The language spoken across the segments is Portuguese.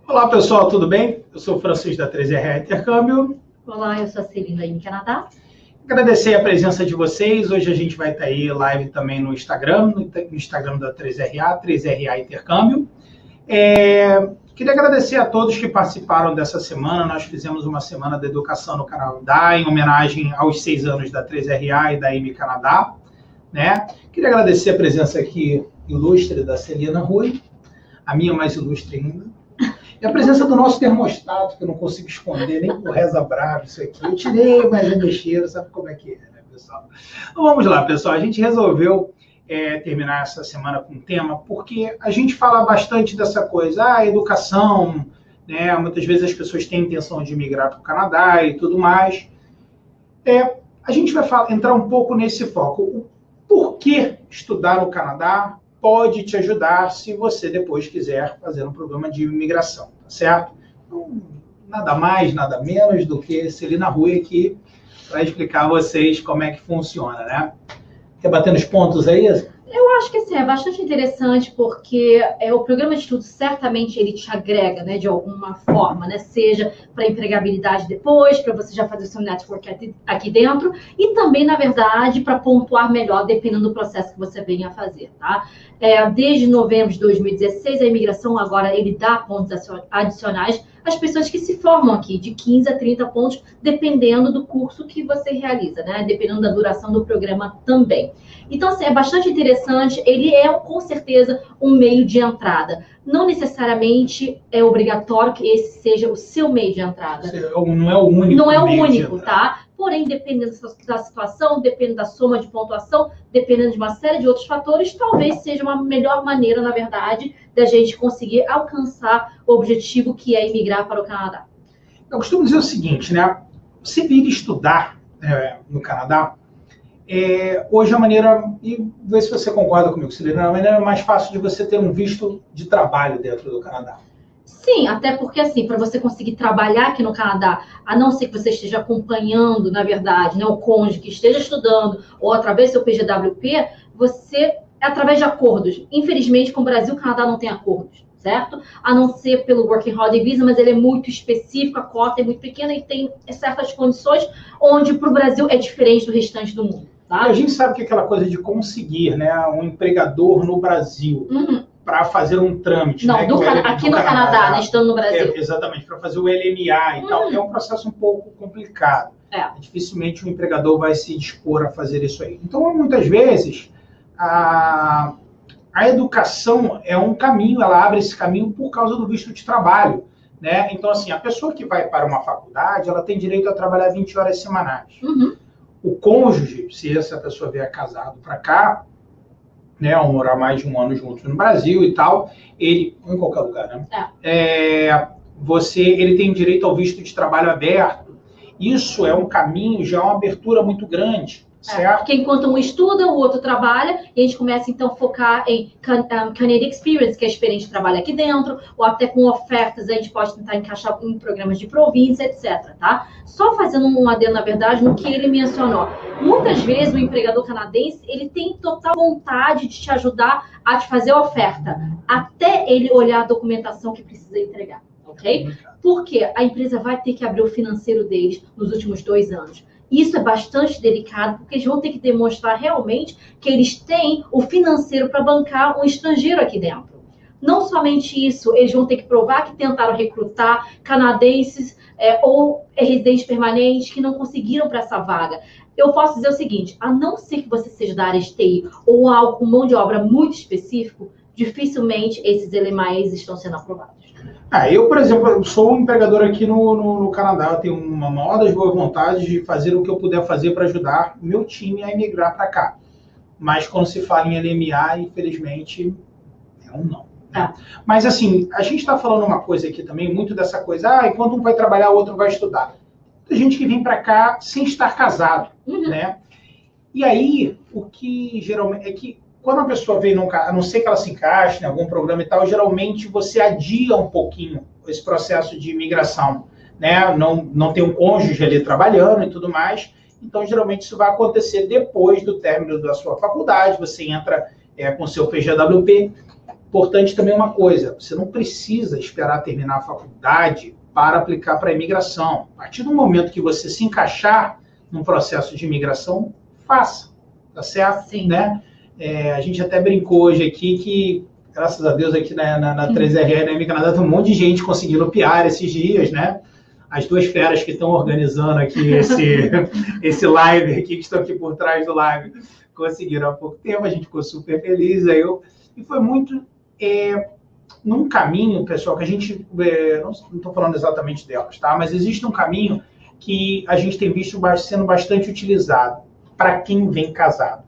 Olá pessoal, tudo bem? Eu sou o Francisco da 3RA Intercâmbio. Olá, eu sou a Celina aí no Canadá. Agradecer a presença de vocês. Hoje a gente vai estar aí live também no Instagram da 3RA, 3RA Intercâmbio. Queria agradecer a todos que participaram dessa semana. Nós fizemos uma semana de educação no Canadá, em homenagem aos 6 anos da 3RA e da IME Canadá, né? Queria agradecer a presença aqui ilustre da Celina Rui, a minha mais ilustre ainda. E a presença do nosso termostato, que eu não consigo esconder, nem por reza brava isso aqui. Eu tirei, mas é mexeiro, sabe como é que é, né, pessoal? Então vamos lá, pessoal. A gente resolveu terminar essa semana com um tema, porque a gente fala bastante dessa coisa, educação, né? Muitas vezes as pessoas têm intenção de migrar para o Canadá e tudo mais. A gente vai entrar um pouco nesse foco. O porquê estudar no Canadá pode te ajudar se você depois quiser fazer um programa de imigração, tá certo? Então, nada mais, nada menos do que Celina Rui aqui para explicar a vocês como é que funciona, né? Quer bater nos pontos aí? Eu acho que assim, é bastante interessante porque o programa de estudo certamente ele te agrega, né, de alguma forma, né, seja para empregabilidade depois, para você já fazer o seu network aqui dentro e também, na verdade, para pontuar melhor dependendo do processo que você venha a fazer, tá? Desde novembro de 2016, a imigração agora ele dá pontos adicionais às pessoas que se formam aqui, de 15 a 30 pontos, dependendo do curso que você realiza, né? Dependendo da duração do programa também. Então, assim, é bastante interessante, ele é, com certeza, um meio de entrada. Não necessariamente é obrigatório que esse seja o seu meio de entrada. Não é o único. Não é o único, tá? Porém, dependendo da situação, dependendo da soma de pontuação, dependendo de uma série de outros fatores, talvez seja uma melhor maneira, na verdade, da gente conseguir alcançar o objetivo que é imigrar para o Canadá. Eu costumo dizer o seguinte, né? Você vir estudar no Canadá, hoje a maneira, e vê se você concorda comigo, Celina, a maneira mais fácil de você ter um visto de trabalho dentro do Canadá. Sim, até porque, assim, para você conseguir trabalhar aqui no Canadá, a não ser que você esteja acompanhando, na verdade, né, o cônjuge que esteja estudando, ou através do seu PGWP, você, através de acordos. Infelizmente, com o Brasil, o Canadá não tem acordos, certo? A não ser pelo Working Holiday Visa, mas ele é muito específico, a cota é muito pequena e tem certas condições onde para o Brasil é diferente do restante do mundo, tá? A gente sabe que aquela coisa de conseguir, né, um empregador no Brasil... para fazer um trâmite. Não, né, aqui no Canadá, né, estando no Brasil. Exatamente, para fazer o LMA e tal, é um processo um pouco complicado. Dificilmente o empregador vai se dispor a fazer isso aí. Então, muitas vezes, a educação é um caminho, ela abre esse caminho por causa do visto de trabalho. Né? Então, assim, a pessoa que vai para uma faculdade, ela tem direito a trabalhar 20 horas semanais. O cônjuge, se essa pessoa vier casado para cá, né, ao morar mais de um ano juntos no Brasil e tal, ele, em qualquer lugar, né? Ele tem direito ao visto de trabalho aberto. Isso é um caminho, já é uma abertura muito grande, certo? Porque enquanto um estuda, o outro trabalha, e a gente começa, então, a focar em Canadian Experience, que é a experiência de trabalho aqui dentro, ou até com ofertas, a gente pode tentar encaixar em programas de província, etc, tá? Só fazendo um adendo, na verdade, no que ele mencionou. Muitas vezes, o empregador canadense, ele tem total vontade de te ajudar a te fazer a oferta, até ele olhar a documentação que precisa entregar, ok? Porque a empresa vai ter que abrir o financeiro deles nos últimos 2 anos. Isso é bastante delicado, porque eles vão ter que demonstrar realmente que eles têm o financeiro para bancar um estrangeiro aqui dentro. Não somente isso, eles vão ter que provar que tentaram recrutar canadenses ou residentes permanentes que não conseguiram para essa vaga. Eu posso dizer o seguinte, a não ser que você seja da área de TI ou algo com mão de obra muito específico, dificilmente esses LMAs estão sendo aprovados. Eu, por exemplo, sou um empregador aqui no Canadá, eu tenho uma maior das boas vontades de fazer o que eu puder fazer para ajudar o meu time a emigrar para cá. Mas quando se fala em LMA, infelizmente, é um não. Né? Mas assim, a gente está falando uma coisa aqui também, muito dessa coisa, enquanto um vai trabalhar, o outro vai estudar. Tem gente que vem para cá sem estar casado, né? E aí, o que geralmente é que quando a pessoa vem, a não ser que ela se encaixe em algum programa e tal, geralmente você adia um pouquinho esse processo de imigração, né? Não tem um cônjuge ali trabalhando e tudo mais. Então, geralmente, isso vai acontecer depois do término da sua faculdade. Você entra com seu PGWP, importante também uma coisa, você não precisa esperar terminar a faculdade para aplicar para a imigração. A partir do momento que você se encaixar num processo de imigração, faça, tá certo? Sim. Né? A gente até brincou hoje aqui que, graças a Deus, aqui na 3RR, na MI Canadá, tem um monte de gente conseguindo PR esses dias, né? As duas feras que estão organizando aqui esse live aqui, que estão aqui por trás do live, conseguiram há pouco tempo, a gente ficou super feliz. E foi muito num caminho, pessoal, que a gente, não estou falando exatamente delas, tá? Mas existe um caminho que a gente tem visto sendo bastante utilizado para quem vem casado.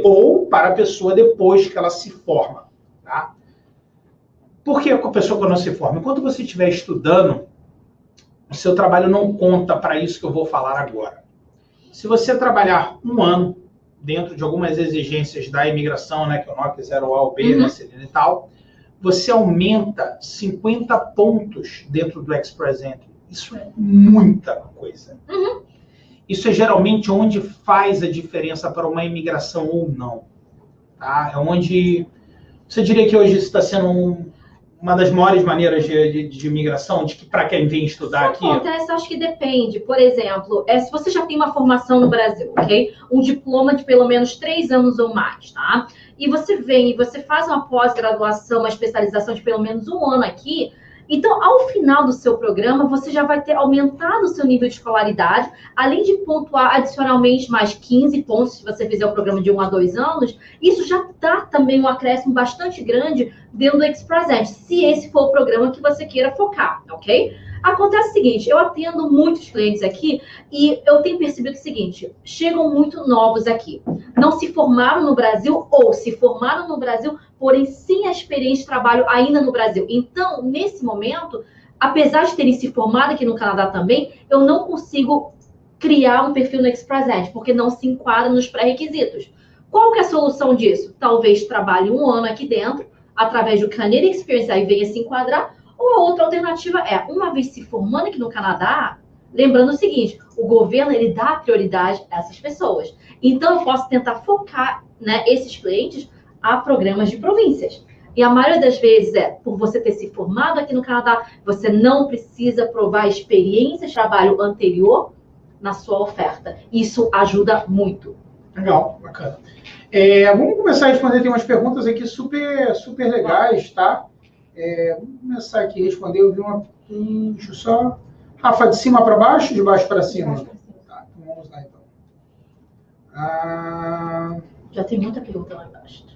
Ou para a pessoa depois que ela se forma, tá? Por que a pessoa quando não se forma? Enquanto você estiver estudando, o seu trabalho não conta para isso que eu vou falar agora. Se você trabalhar um ano dentro de algumas exigências da imigração, né, que é o NOC 0A ou B, né, e tal, você aumenta 50 pontos dentro do Express Entry. Isso é muita coisa. Isso é geralmente onde faz a diferença para uma imigração ou não. Tá? É onde você diria que hoje está sendo uma das maiores maneiras de imigração, de que para quem vem estudar aqui? Acontece, acho que depende. Por exemplo, se você já tem uma formação no Brasil, ok? Um diploma de pelo menos 3 anos ou mais, tá? E você vem e você faz uma pós-graduação, uma especialização de pelo menos 1 ano aqui, então, ao final do seu programa, você já vai ter aumentado o seu nível de escolaridade, além de pontuar adicionalmente mais 15 pontos, se você fizer o programa de 1 a 2 anos, isso já dá também um acréscimo bastante grande dentro do Express Entry, se esse for o programa que você queira focar, ok? Acontece o seguinte, eu atendo muitos clientes aqui e eu tenho percebido o seguinte, chegam muito novos aqui, não se formaram no Brasil ou se formaram no Brasil, porém sem a experiência de trabalho ainda no Brasil. Então, nesse momento, apesar de terem se formado aqui no Canadá também, eu não consigo criar um perfil no Express Entry, porque não se enquadra nos pré-requisitos. Qual que é a solução disso? Talvez trabalhe 1 ano aqui dentro, através do Canadian Experience, aí venha se enquadrar, ou a outra alternativa é, uma vez se formando aqui no Canadá, lembrando o seguinte, o governo ele dá prioridade a essas pessoas. Então, eu posso tentar focar, né, esses clientes a programas de províncias. E a maioria das vezes por você ter se formado aqui no Canadá, você não precisa provar experiência de trabalho anterior na sua oferta. Isso ajuda muito. Legal, bacana. Vamos começar a responder, tem umas perguntas aqui super legais, tá? Vamos começar aqui a responder. Eu vi uma. Deixa eu só. Rafa, de cima para baixo, de baixo para cima? Tá, então vamos lá então. Já tem muita pergunta lá embaixo.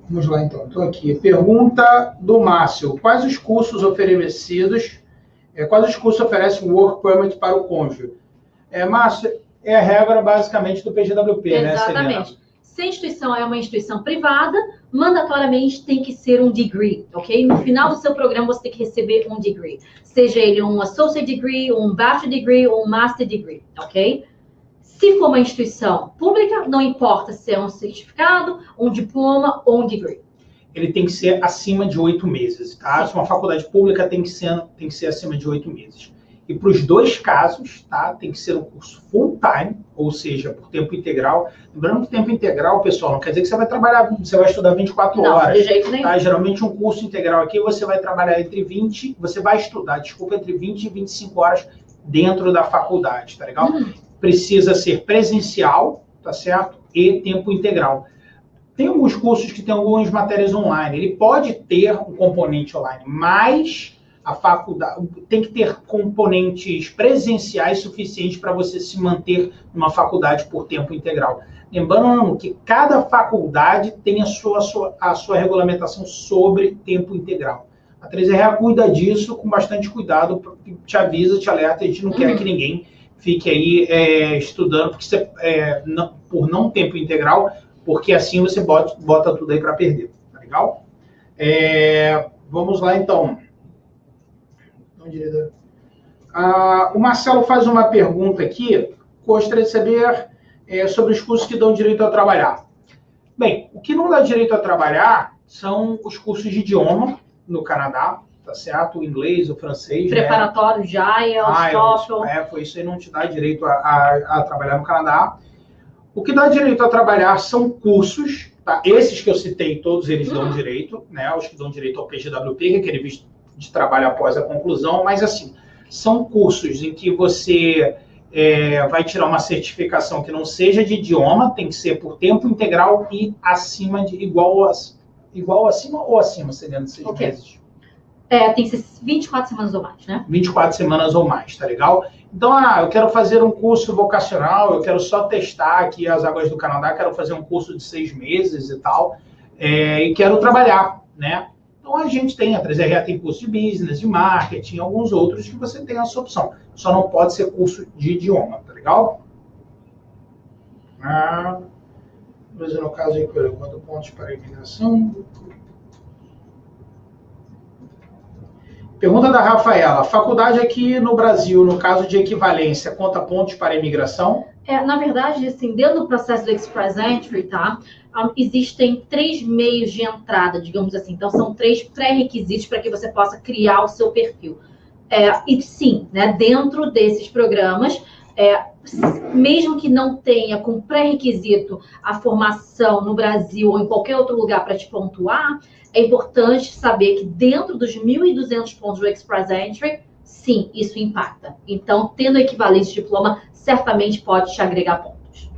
Vamos lá então. Estou aqui. Pergunta do Márcio: quais os cursos oferecidos? Quais os cursos oferecem Work Permit para o cônjuge? Márcio, é a regra basicamente do PGWP, né? Exatamente. Se a instituição é uma instituição privada, mandatoriamente tem que ser um degree, ok? No final do seu programa, você tem que receber um degree. Seja ele um associate degree, um bachelor degree ou um master degree, ok? Se for uma instituição pública, não importa se é um certificado, um diploma ou um degree. Ele tem que ser acima de 8 meses, tá? Se uma faculdade pública tem que ser acima de 8 meses. E para os dois casos, tá? Tem que ser um curso full-time, ou seja, por tempo integral. Lembrando que tempo integral, pessoal, não quer dizer que você vai trabalhar, você vai estudar 24 horas. Não, de jeito nenhum. Tá? Geralmente um curso integral aqui, você vai trabalhar entre 20 e 25 horas dentro da faculdade, tá legal? Precisa ser presencial, tá certo? E tempo integral. Tem alguns cursos que tem algumas matérias online. Ele pode ter um componente online, mas a faculdade tem que ter componentes presenciais suficientes para você se manter numa faculdade por tempo integral. Lembrando que cada faculdade tem a sua regulamentação sobre tempo integral. A 3RA cuida disso com bastante cuidado, te avisa, te alerta, a gente não quer que ninguém fique aí estudando por não tempo integral, porque assim você bota tudo aí para perder, tá legal? Vamos lá então. O Marcelo faz uma pergunta aqui, gostaria de saber sobre os cursos que dão direito a trabalhar. Bem, o que não dá direito a trabalhar são os cursos de idioma no Canadá, tá certo? O inglês, o francês. Preparatório, de IELTS, TOEFL. Foi isso aí, não te dá direito a trabalhar no Canadá. O que dá direito a trabalhar são cursos Tá? Esses que eu citei, todos eles dão direito, né? Os que dão direito ao PGWP, que é aquele visto de trabalho após a conclusão, mas assim, são cursos em que você vai tirar uma certificação que não seja de idioma, tem que ser por tempo integral e acima de igual acima ou acima, seria de 6 meses? Tem que ser 24 semanas ou mais, né? 24 semanas ou mais, tá legal? Então, eu quero fazer um curso vocacional, eu quero só testar aqui as águas do Canadá, quero fazer um curso de 6 meses e tal, e quero trabalhar, né? Então, a gente tem, a 3RA tem curso de business, de marketing, alguns outros que você tem essa opção. Só não pode ser curso de idioma, tá legal? Mas no caso aí, quanto pontos para a imigração? Pergunta da Rafaela. Faculdade aqui no Brasil, no caso de equivalência, conta pontos para a imigração? Na verdade, assim, dentro do processo do Express Entry, tá? Existem 3 meios de entrada, digamos assim. Então, são 3 pré-requisitos para que você possa criar o seu perfil. E sim, né, dentro desses programas, mesmo que não tenha como pré-requisito a formação no Brasil ou em qualquer outro lugar para te pontuar, é importante saber que dentro dos 1.200 pontos do Express Entry, sim, isso impacta. Então, tendo equivalente de diploma, certamente pode te agregar pontos.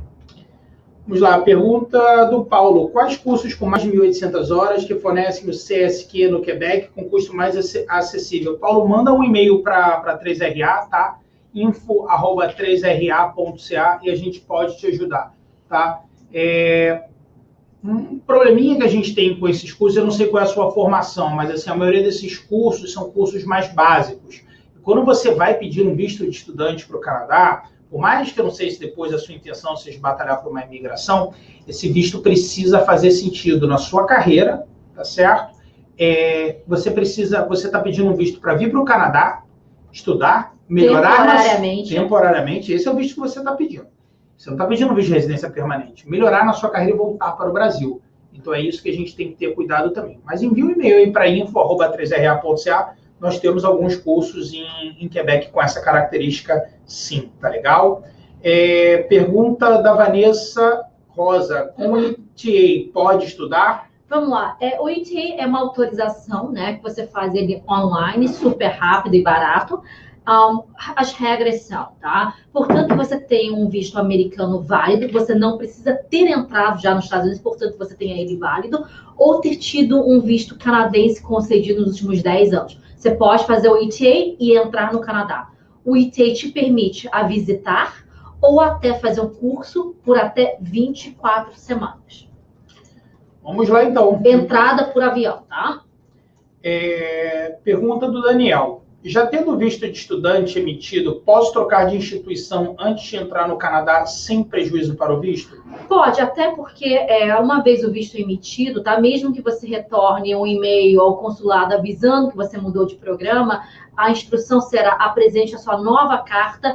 Vamos lá, pergunta do Paulo. Quais cursos com mais de 1.800 horas que fornecem o CSQ no Quebec com custo mais acessível? Paulo, manda um e-mail para 3RA, tá? info@3ra.ca e a gente pode te ajudar, tá? Um probleminha que a gente tem com esses cursos, eu não sei qual é a sua formação, mas assim, a maioria desses cursos são cursos mais básicos. Quando você vai pedir um visto de estudante para o Canadá, por mais que eu não sei se depois a sua intenção seja batalhar por uma imigração, esse visto precisa fazer sentido na sua carreira, tá certo? Você está pedindo um visto para vir para o Canadá, estudar, melhorar temporariamente. Esse é o visto que você está pedindo. Você não está pedindo um visto de residência permanente. Melhorar na sua carreira e voltar para o Brasil. Então é isso que a gente tem que ter cuidado também. Mas envie um e-mail aí para info@3ra.ca. Nós temos alguns cursos em Quebec com essa característica, sim, tá legal? Pergunta da Vanessa Rosa. Com o ETA, pode estudar? Vamos lá. O ETA é uma autorização, né, que você faz ele online, super rápido e barato. As regras são, tá? Portanto, você tem um visto americano válido, você não precisa ter entrado já nos Estados Unidos, portanto, você tenha ele válido, ou ter tido um visto canadense concedido nos últimos 10 anos. Você pode fazer o ETA e entrar no Canadá. O ETA te permite a visitar ou até fazer um curso por até 24 semanas. Vamos lá, então. Entrada por avião, tá? Pergunta do Daniel. Já tendo visto de estudante emitido, posso trocar de instituição antes de entrar no Canadá sem prejuízo para o visto? Pode, até porque uma vez o visto emitido, tá? Mesmo que você retorne um e-mail ao consulado avisando que você mudou de programa, a instrução será apresente a sua nova carta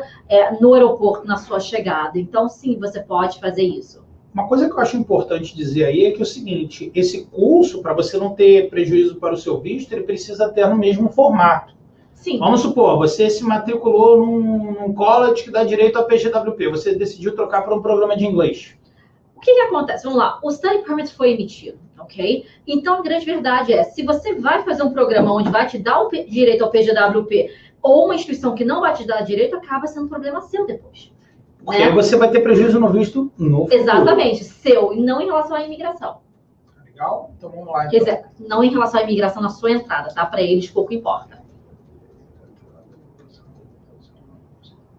no aeroporto na sua chegada. Então, sim, você pode fazer isso. Uma coisa que eu acho importante dizer aí é que é o seguinte, esse curso, para você não ter prejuízo para o seu visto, ele precisa ter no mesmo formato. Sim. Vamos supor, você se matriculou num college que dá direito ao PGWP, você decidiu trocar para um programa de inglês. O que acontece? Vamos lá, o Study Permit foi emitido, ok? Então, a grande verdade se você vai fazer um programa onde vai te dar o direito ao PGWP ou uma instituição que não vai te dar direito, acaba sendo um problema seu depois. Porque aí você vai ter prejuízo no visto no futuro. Exatamente, seu, e não em relação à imigração. Legal? Então, vamos lá. Então. Quer dizer, não em relação à imigração na sua entrada, tá? Para eles, pouco importa.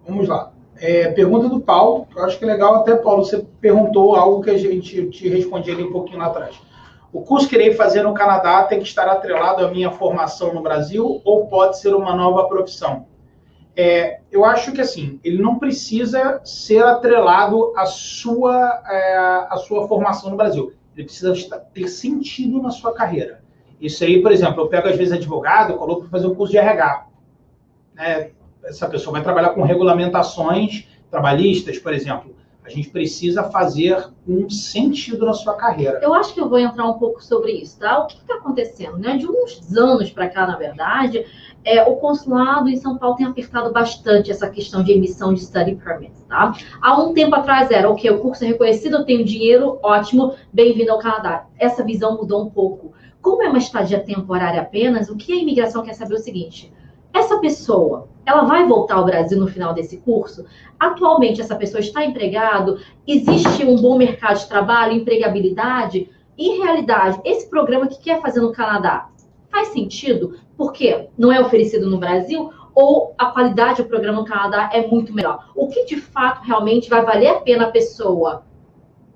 Vamos lá. Pergunta do Paulo, que eu acho que é legal até, Paulo, você perguntou algo que a gente te respondi ali um pouquinho lá atrás. O curso que irei fazer no Canadá tem que estar atrelado à minha formação no Brasil ou pode ser uma nova profissão? Eu acho que, assim, ele não precisa ser atrelado à sua formação no Brasil. Ele precisa ter sentido na sua carreira. Isso aí, por exemplo, eu pego, às vezes, advogado, eu coloco para fazer um curso de RH. Essa pessoa vai trabalhar com regulamentações trabalhistas, por exemplo. A gente precisa fazer um sentido na sua carreira. Eu acho que eu vou entrar um pouco sobre isso, tá? O que está acontecendo, né? De uns anos para cá, na verdade, o consulado em São Paulo tem apertado bastante essa questão de emissão de study permits, tá? Há um tempo atrás era, ok, o curso é reconhecido, eu tenho dinheiro, ótimo, bem-vindo ao Canadá. Essa visão mudou um pouco. Como é uma estadia temporária apenas, o que a imigração quer saber é o seguinte: essa pessoa, ela vai voltar ao Brasil no final desse curso? Atualmente, essa pessoa está empregada? Existe um bom mercado de trabalho, empregabilidade? Em realidade, esse programa que quer fazer no Canadá faz sentido? Porque não é oferecido no Brasil? Ou a qualidade do programa no Canadá é muito melhor? O que, de fato, realmente vai valer a pena a pessoa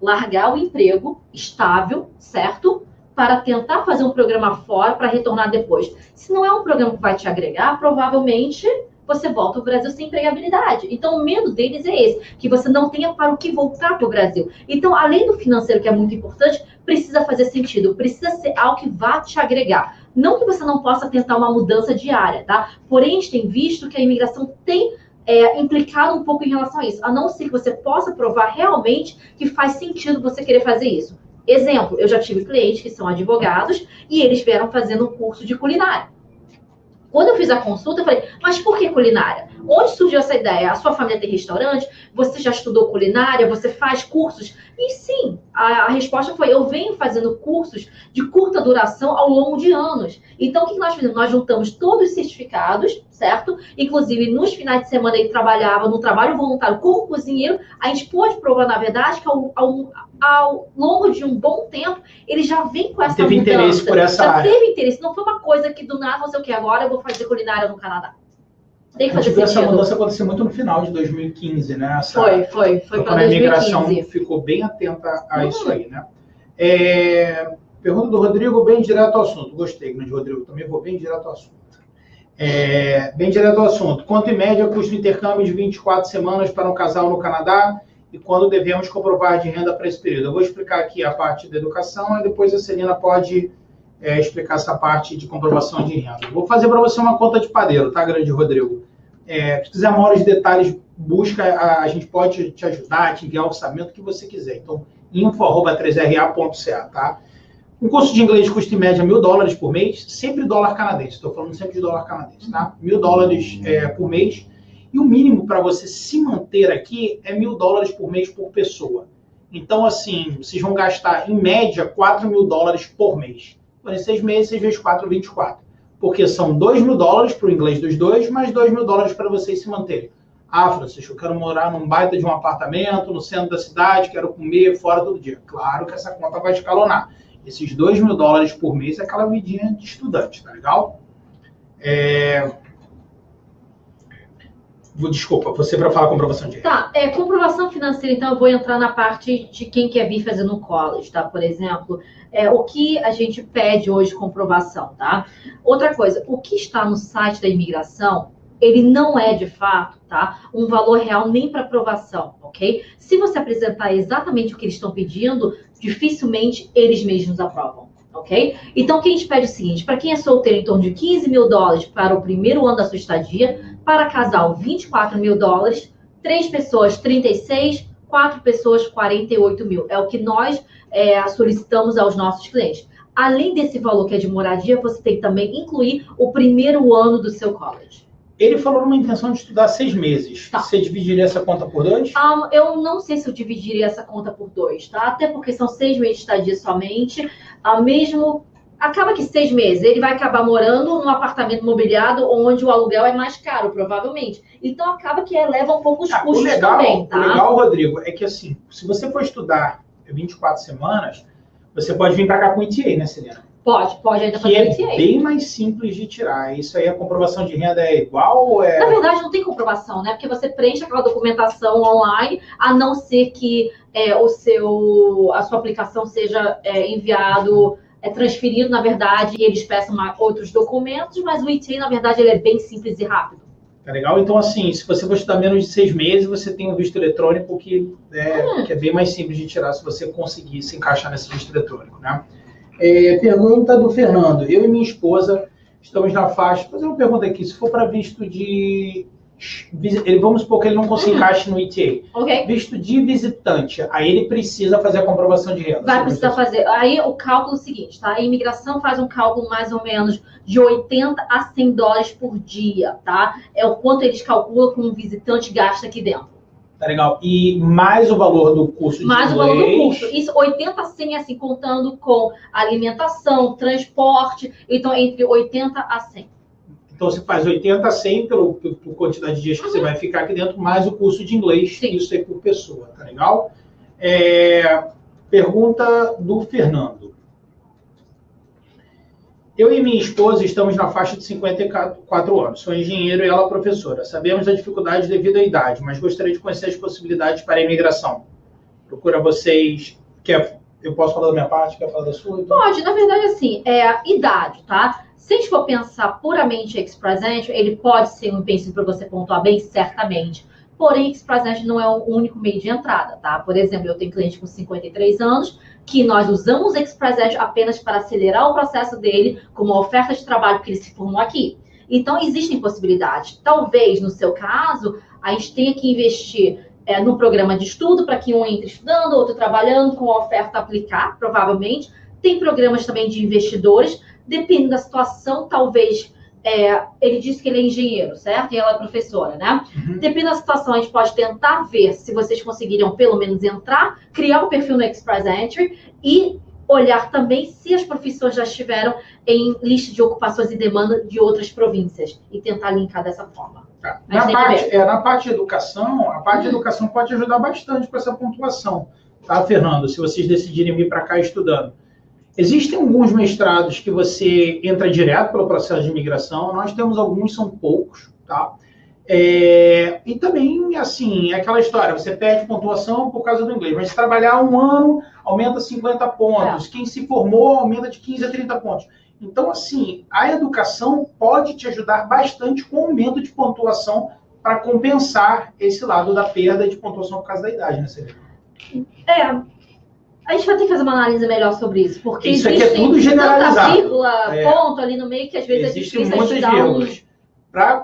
largar o emprego estável, certo? Para tentar fazer um programa fora, para retornar depois. Se não é um programa que vai te agregar, provavelmente você volta ao Brasil sem empregabilidade. Então, o medo deles é esse, que você não tenha para o que voltar para o Brasil. Então, além do financeiro, que é muito importante, precisa fazer sentido, precisa ser algo que vá te agregar. Não que você não possa tentar uma mudança diária, tá? Porém, a gente tem visto que a imigração tem implicado um pouco em relação a isso, a não ser que você possa provar realmente que faz sentido você querer fazer isso. Exemplo, eu já tive clientes que são advogados e eles vieram fazendo um curso de culinária. Quando eu fiz a consulta, eu falei, mas por que culinária? Onde surgiu essa ideia? A sua família tem restaurante? Você já estudou culinária? Você faz cursos? E sim, a resposta foi, eu venho fazendo cursos de curta duração ao longo de anos. Então, o que nós fizemos? Nós juntamos todos os certificados, certo? Inclusive, nos finais de semana, ele trabalhava no trabalho voluntário como cozinheiro. A gente pôde provar, na verdade, que ao longo de um bom tempo, ele já vem com essa mudança. Teve interesse por essa área. Já teve interesse. Não foi uma coisa que do nada, você o que agora eu vou fazer culinária no Canadá. Tem que fazer sentido. Essa mudança aconteceu muito no final de 2015, né? Foi quando a imigração ficou bem atenta a isso aí, né? Pergunta do Rodrigo, bem direto ao assunto. Gostei, grande Rodrigo. Também vou bem direto ao assunto. Bem direto ao assunto. Quanto em média custa o intercâmbio de 24 semanas para um casal no Canadá? E quando devemos comprovar de renda para esse período? Eu vou explicar aqui a parte da educação e depois a Celina pode explicar essa parte de comprovação de renda. Vou fazer para você uma conta de padeiro, tá, grande Rodrigo? Se quiser maiores detalhes, busca, a gente pode te ajudar, te enviar o orçamento que você quiser. Então, info@3ra.ca, tá? Um curso de inglês custa em média $1.000 por mês, sempre dólar canadense, estou falando sempre de dólar canadense, tá? $1.000 por mês. E o mínimo para você se manter aqui é $1.000 por mês por pessoa. Então, assim, vocês vão gastar, em média, $4.000 por mês. Por 6 meses, 6 vezes 4, 24. Porque são $2.000 para o inglês dos dois, mais $2.000 para vocês se manterem. Ah, Francisco, eu quero morar num baita de um apartamento, no centro da cidade, quero comer fora todo dia. Claro que essa conta vai escalonar. Esses $2.000 por mês é aquela vidinha de estudante, tá legal? Desculpa, você para falar comprovação de renda. Tá, comprovação financeira, então eu vou entrar na parte de quem quer vir fazer no college, tá? Por exemplo, o que a gente pede hoje comprovação, tá? Outra coisa, o que está no site da imigração, ele não é de fato, tá? Um valor real nem para aprovação, ok? Se você apresentar exatamente o que eles estão pedindo, dificilmente eles mesmos aprovam. Ok? Então, o que a gente pede é o seguinte, para quem é solteiro, em torno de $15.000 para o primeiro ano da sua estadia, para casal, $24.000, 3 pessoas, 36, 4 pessoas, 48 mil. É o que nós solicitamos aos nossos clientes. Além desse valor que é de moradia, você tem que também incluir o primeiro ano do seu college. Ele falou numa intenção de estudar 6 meses. Tá. Você dividiria essa conta por 2? Eu não sei se eu dividiria essa conta por 2, tá? Até porque são 6 meses de estadia somente. Mesmo... Acaba que 6 meses, ele vai acabar morando num apartamento mobiliado onde o aluguel é mais caro, provavelmente. Então, acaba que eleva um pouco os custos também, tá? O legal, Rodrigo, é que assim, se você for estudar 24 semanas, você pode vir para cá com o ETA, né, Celina? Pode ainda fazer o ETA. Que é bem mais simples de tirar. Isso aí, a comprovação de renda é igual ou é... Na verdade, não tem comprovação, né? Porque você preenche aquela documentação online, a não ser que a sua aplicação seja enviado... transferido, na verdade, e eles peçam outros documentos, mas o ETA, na verdade, ele é bem simples e rápido. Tá legal? Então, assim, se você for estudar menos de 6 meses, você tem um visto eletrônico que é bem mais simples de tirar se você conseguir se encaixar nesse visto eletrônico, né? Pergunta do Fernando. Eu e minha esposa estamos na faixa... Vou fazer uma pergunta aqui. Se for para visto de vamos supor que ele não consiga encaixe no ETA. Ok. Visto de visitante, aí ele precisa fazer a comprovação de renda. Vai precisar fazer. Aí o cálculo é o seguinte, tá? A imigração faz um cálculo mais ou menos de 80 a 100 dólares por dia, tá? É o quanto eles calculam que um visitante gasta aqui dentro. Tá legal. E mais o valor do curso de mais inglês. o valor do curso. Isso, 80 a 100, assim, contando com alimentação, transporte. Então, entre 80 a 100. Então, você faz 80 a 100 por quantidade de dias que você vai ficar aqui dentro, mais o curso de inglês. Sim. Isso aí por pessoa, tá legal? Pergunta do Fernando. Eu e minha esposa estamos na faixa de 54 anos. Sou engenheiro e ela professora. Sabemos da dificuldade devido à idade, mas gostaria de conhecer as possibilidades para a imigração. Procura vocês... Eu posso falar da minha parte? Quer falar da sua? Então? Pode, na verdade, assim, é a idade, tá? Se a gente for pensar puramente Express Entry, ele pode ser um empecilho para você pontuar bem, certamente. Porém, Express Entry não é o único meio de entrada, tá? Por exemplo, eu tenho cliente com 53 anos, que nós usamos Express Entry apenas para acelerar o processo dele, como uma oferta de trabalho que ele se formou aqui. Então, existem possibilidades. Talvez, no seu caso, a gente tenha que investir no programa de estudo, para que um entre estudando, outro trabalhando, com a oferta a aplicar, provavelmente. Tem programas também de investidores, depende da situação, talvez... ele disse que ele é engenheiro, certo? E ela é professora, né? Uhum. Depende da situação, a gente pode tentar ver se vocês conseguiriam, pelo menos, entrar, criar um perfil no Express Entry e olhar também se as profissões já estiveram em lista de ocupações e demanda de outras províncias e tentar linkar dessa forma. Tá. Na parte de educação, a parte de educação pode ajudar bastante com essa pontuação, tá, Fernando? Se vocês decidirem vir para cá estudando. Existem alguns mestrados que você entra direto pelo processo de imigração. Nós temos alguns, são poucos, tá? E também, assim, é aquela história, você perde pontuação por causa do inglês, mas se trabalhar um ano, aumenta 50 pontos. Quem se formou, aumenta de 15 a 30 pontos. Então, assim, a educação pode te ajudar bastante com o aumento de pontuação para compensar esse lado da perda de pontuação por causa da idade, né, Celina? A gente vai ter que fazer uma análise melhor sobre isso, porque isso aqui é tudo generalizado. Tanta vírgula, ponto ali no meio, que às vezes existem é difícil muitas ajudar vírgulas.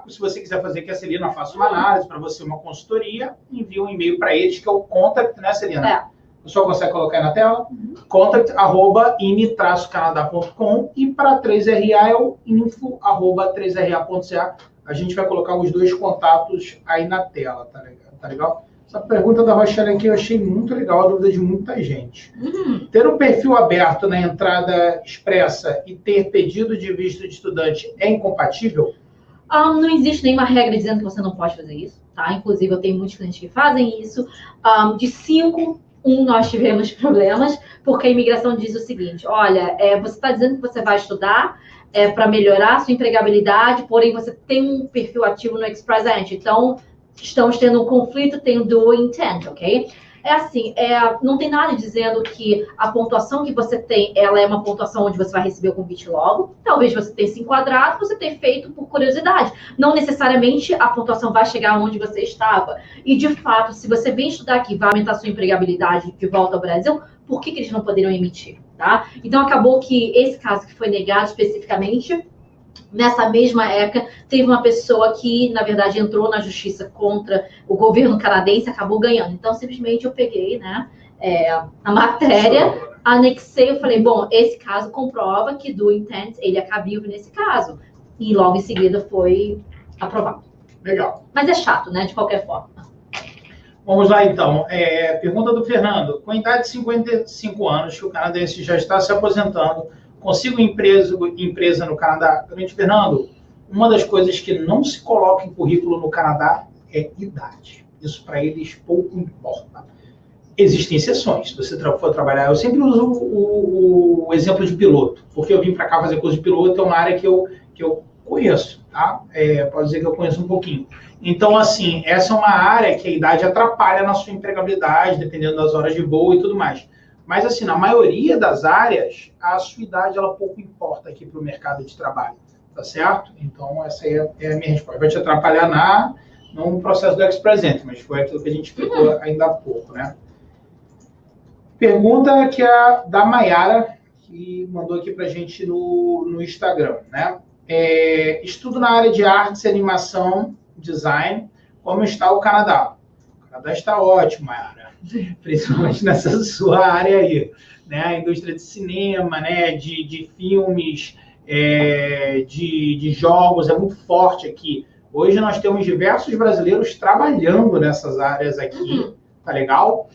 Se você quiser fazer que a Celina faça uma análise, para você uma consultoria, envia um e-mail para eles, que é o contact, né, Celina? O pessoal consegue colocar aí na tela? contact@ine-canadá.com e para 3RA é o info@3ra.ca. A gente vai colocar os dois contatos aí na tela, tá legal? Essa pergunta da Rochelle aqui eu achei muito legal, a dúvida de muita gente. Ter um perfil aberto na entrada expressa e ter pedido de visto de estudante é incompatível? Não existe nenhuma regra dizendo que você não pode fazer isso, tá? Inclusive, eu tenho muitos clientes que fazem isso. De 5, nós tivemos problemas, porque a imigração diz o seguinte: olha, você está dizendo que você vai estudar para melhorar a sua empregabilidade, porém você tem um perfil ativo no Express Entry, então estamos tendo um conflito, tem o dual intent, ok? Não tem nada dizendo que a pontuação que você tem, ela é uma pontuação onde você vai receber o convite logo. Talvez você tenha se enquadrado, você tenha feito por curiosidade. Não necessariamente a pontuação vai chegar onde você estava. E, de fato, se você vem estudar aqui, vai aumentar a sua empregabilidade de volta ao Brasil, por que eles não poderiam emitir, tá? Então, acabou que esse caso que foi negado especificamente... Nessa mesma época, teve uma pessoa que, na verdade, entrou na justiça contra o governo canadense, acabou ganhando. Então, simplesmente, eu peguei, né, a matéria, anexei, eu falei, bom, esse caso comprova que do intent, ele é cabível nesse caso. E logo em seguida foi aprovado. Legal. Mas é chato, né, de qualquer forma. Vamos lá, então. Pergunta do Fernando. Com a idade de 55 anos, que o canadense já está se aposentando, consigo empresa no Canadá? Grande Fernando, uma das coisas que não se coloca em currículo no Canadá é idade. Isso para eles pouco importa. Existem exceções. Se você for trabalhar, eu sempre uso o exemplo de piloto, porque eu vim para cá fazer curso de piloto, é uma área que eu conheço, tá? Pode dizer que eu conheço um pouquinho. Então, assim, essa é uma área que a idade atrapalha na sua empregabilidade, dependendo das horas de voo e tudo mais. Mas, assim, na maioria das áreas, a sua idade, ela pouco importa aqui para o mercado de trabalho, tá certo? Então, essa aí é a minha resposta. Vai te atrapalhar no processo do Express Entry, mas foi aquilo que a gente explicou ainda há pouco, né? Pergunta que é da Mayara, que mandou aqui para a gente no Instagram, né? Estudo na área de artes e animação design, como está o Canadá. O Canadá está ótimo, Mayara, principalmente nessa sua área aí, né? A indústria de cinema, né? De filmes, de jogos, é muito forte aqui. Hoje nós temos diversos brasileiros trabalhando nessas áreas aqui, tá legal?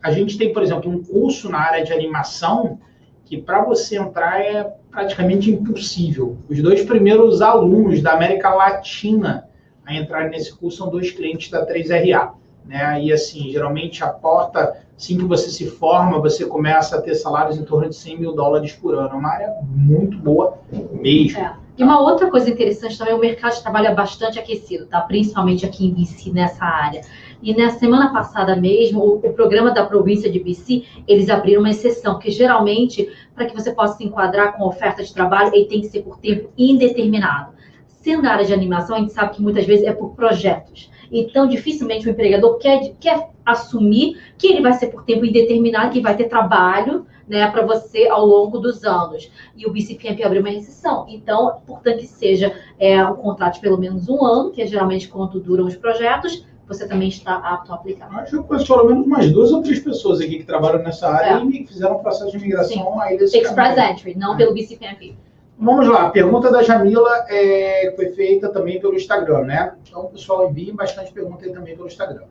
A gente tem, por exemplo, um curso na área de animação que para você entrar é praticamente impossível. Os 2 primeiros alunos da América Latina a entrar nesse curso são 2 clientes da 3RA, né? E assim, geralmente a porta, assim que você se forma, você começa a ter salários em torno de $100 mil por ano. É uma área muito boa mesmo. E uma outra coisa interessante também, o mercado de trabalho é bastante aquecido, tá? Principalmente aqui em BC, nessa área. E na semana passada mesmo, o programa da província de BC, eles abriram uma exceção, que geralmente, para que você possa se enquadrar com a oferta de trabalho, ele tem que ser por tempo indeterminado. Sendo da área de animação, a gente sabe que muitas vezes é por projetos. Então, dificilmente o empregador quer assumir que ele vai ser por tempo indeterminado, que vai ter trabalho, né, para você ao longo dos anos. E o BCPMP abriu uma exceção. Então, portanto, que seja um contrato de pelo menos 1 ano, que é geralmente quanto duram os projetos, você também está apto a aplicar. Acho que eu conheço pelo menos umas 2 ou 3 pessoas aqui que trabalham nessa área e fizeram um processo de migração aí desse Express Entry, não pelo BCPMP. Vamos lá, a pergunta da Jamila foi feita também pelo Instagram, né? Então, pessoal, enviem bastante pergunta aí também pelo Instagram.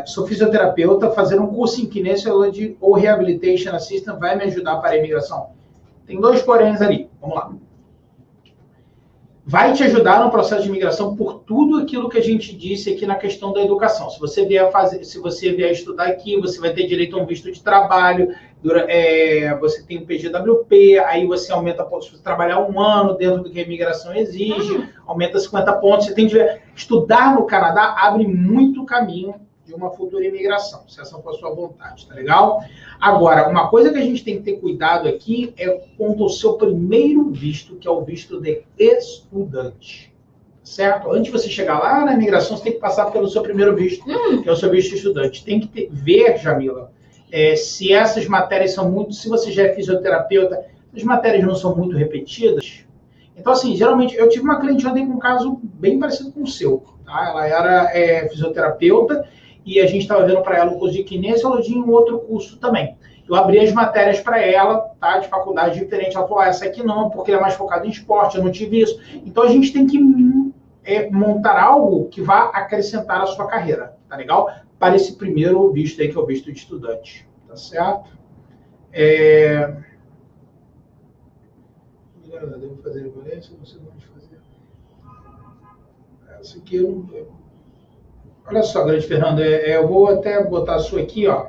Sou fisioterapeuta, fazer um curso em Kinesiology ou Rehabilitation Assistant vai me ajudar para a imigração? Tem 2 poréns ali, vamos lá. Vai te ajudar no processo de imigração por tudo aquilo que a gente disse aqui na questão da educação. Se você vier estudar aqui, você vai ter direito a um visto de trabalho, você tem o PGWP, aí você aumenta, se você trabalhar 1 ano dentro do que a imigração exige, aumenta 50 pontos. Você tem que estudar no Canadá, abre muito caminho de uma futura imigração, se essa for a sua vontade, tá legal? Agora, uma coisa que a gente tem que ter cuidado aqui é quanto ao seu primeiro visto, que é o visto de estudante, certo? Antes de você chegar lá na imigração, você tem que passar pelo seu primeiro visto, que é o seu visto de estudante. Tem que ver, Jamila, se essas matérias são muito... Se você já é fisioterapeuta, as matérias não são muito repetidas. Então, assim, geralmente, eu tive uma cliente ontem com um caso bem parecido com o seu, tá? Ela era fisioterapeuta, e a gente estava vendo para ela um curso de kinesiologia e um outro curso também. Eu abri as matérias para ela, tá, de faculdade diferente. Ela falou, essa aqui não, porque é mais focada em esporte, eu não tive isso. Então, a gente tem que montar algo que vá acrescentar a sua carreira, tá legal? Para esse primeiro visto aí, que é o visto de estudante, tá certo? Devo fazer violência, você não pode fazer. Essa aqui eu não... Olha só, grande Fernando, eu vou até botar a sua aqui, ó.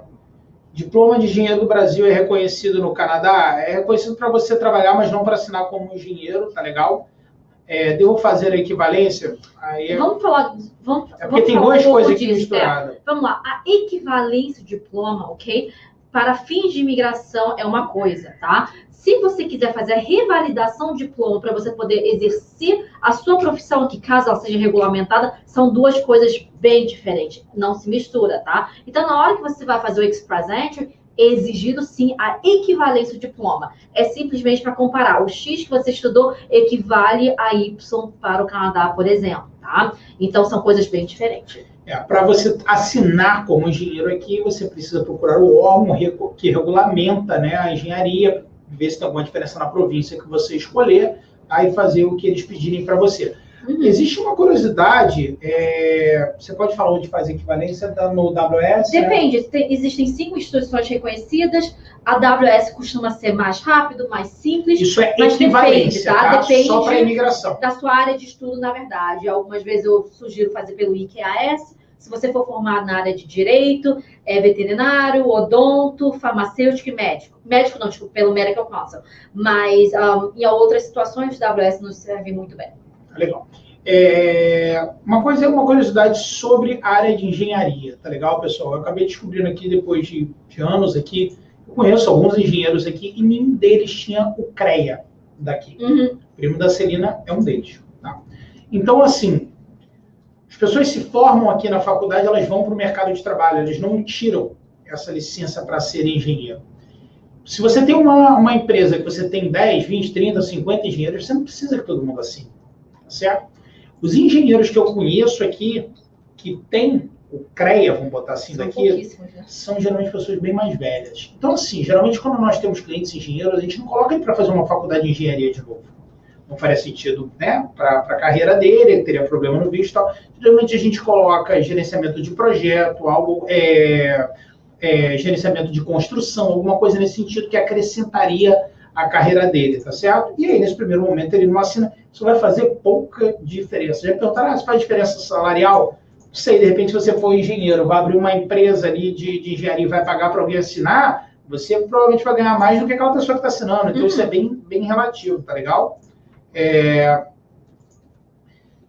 Diploma de engenheiro do Brasil é reconhecido no Canadá? É reconhecido para você trabalhar, mas não para assinar como engenheiro, tá legal? Devo fazer a equivalência? Vamos falar... porque tem 2 coisas aqui misturadas. Vamos lá, a equivalência de diploma, ok? Para fins de imigração é uma coisa, tá? Se você quiser fazer a revalidação de diploma para você poder exercer a sua profissão aqui, caso ela seja regulamentada, são 2 coisas bem diferentes. Não se mistura, tá? Então, na hora que você vai fazer o Express Entry, é exigido sim a equivalência do diploma. É simplesmente para comparar. O X que você estudou equivale a Y para o Canadá, por exemplo, tá? Então, são coisas bem diferentes. Para você assinar como engenheiro aqui, você precisa procurar o órgão que regulamenta, né, a engenharia, ver se tem alguma diferença na província que você escolher, aí fazer o que eles pedirem para você. Existe uma curiosidade, você pode falar onde faz equivalência no AWS? Depende, existem 5 instituições reconhecidas, a AWS costuma ser mais rápido, mais simples. Isso é equivalência, tá? Depende só para imigração. Da sua área de estudo, na verdade. Algumas vezes eu sugiro fazer pelo IQAS. Se você for formado na área de direito, veterinário, odonto, farmacêutico e médico. Médico não, desculpa, pelo Medical Council. Mas em outras situações, o AWS nos serve muito bem. Legal. Uma curiosidade sobre a área de engenharia, tá legal, pessoal? Eu acabei descobrindo aqui, depois de anos aqui, eu conheço alguns engenheiros aqui e nenhum deles tinha o CREA daqui. O primo da Celina é um deles. Tá? Então, assim, as pessoas se formam aqui na faculdade, elas vão para o mercado de trabalho, eles não tiram essa licença para ser engenheiro. Se você tem uma empresa que você tem 10, 20, 30, 50 engenheiros, você não precisa que todo mundo assine, tá certo? Os engenheiros que eu conheço aqui, que tem o CREA, vamos botar assim daqui, são geralmente pessoas bem mais velhas. Então, assim, geralmente quando nós temos clientes engenheiros, a gente não coloca ele para fazer uma faculdade de engenharia de novo. Não faria sentido, né, para a carreira dele, ele teria problema no visto e tal. Geralmente a gente coloca gerenciamento de projeto, algo, gerenciamento de construção, alguma coisa nesse sentido que acrescentaria a carreira dele, tá certo? E aí, nesse primeiro momento, ele não assina. Isso vai fazer pouca diferença. Já perguntaram, se faz diferença salarial? Não sei, de repente, se você for engenheiro, vai abrir uma empresa ali de engenharia e vai pagar para alguém assinar, você provavelmente vai ganhar mais do que aquela pessoa que está assinando. Então, isso é bem relativo, tá legal?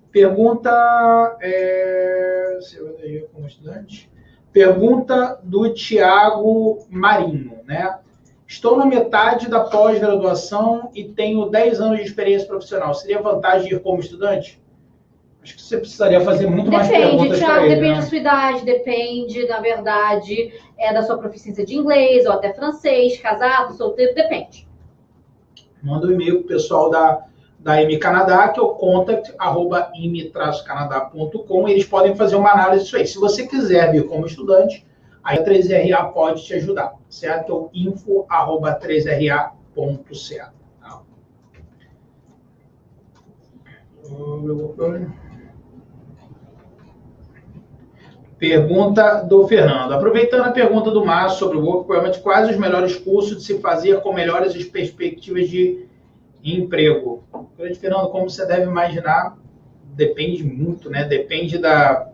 Pergunta... como estudante... Pergunta do Tiago Marinho, né? Estou na metade da pós-graduação e tenho 10 anos de experiência profissional. Seria vantagem ir como estudante? Acho que você precisaria fazer muito mais perguntas. Thiago, ele, depende né? da sua idade, depende, na verdade, da sua proficiência de inglês ou até francês, casado, solteiro, depende. Manda um e-mail para o pessoal da M Canadá, que é o contact@im-canadá.com. Eles podem fazer uma análise disso aí. Se você quiser vir como estudante, aí a 3RA pode te ajudar, certo? É o info@3ra.ca. Tá? Pergunta do Fernando. Aproveitando a pergunta do Márcio sobre o Work Permit, quais os melhores cursos de se fazer com melhores perspectivas de emprego? Fernando, como você deve imaginar, depende muito, né? Depende da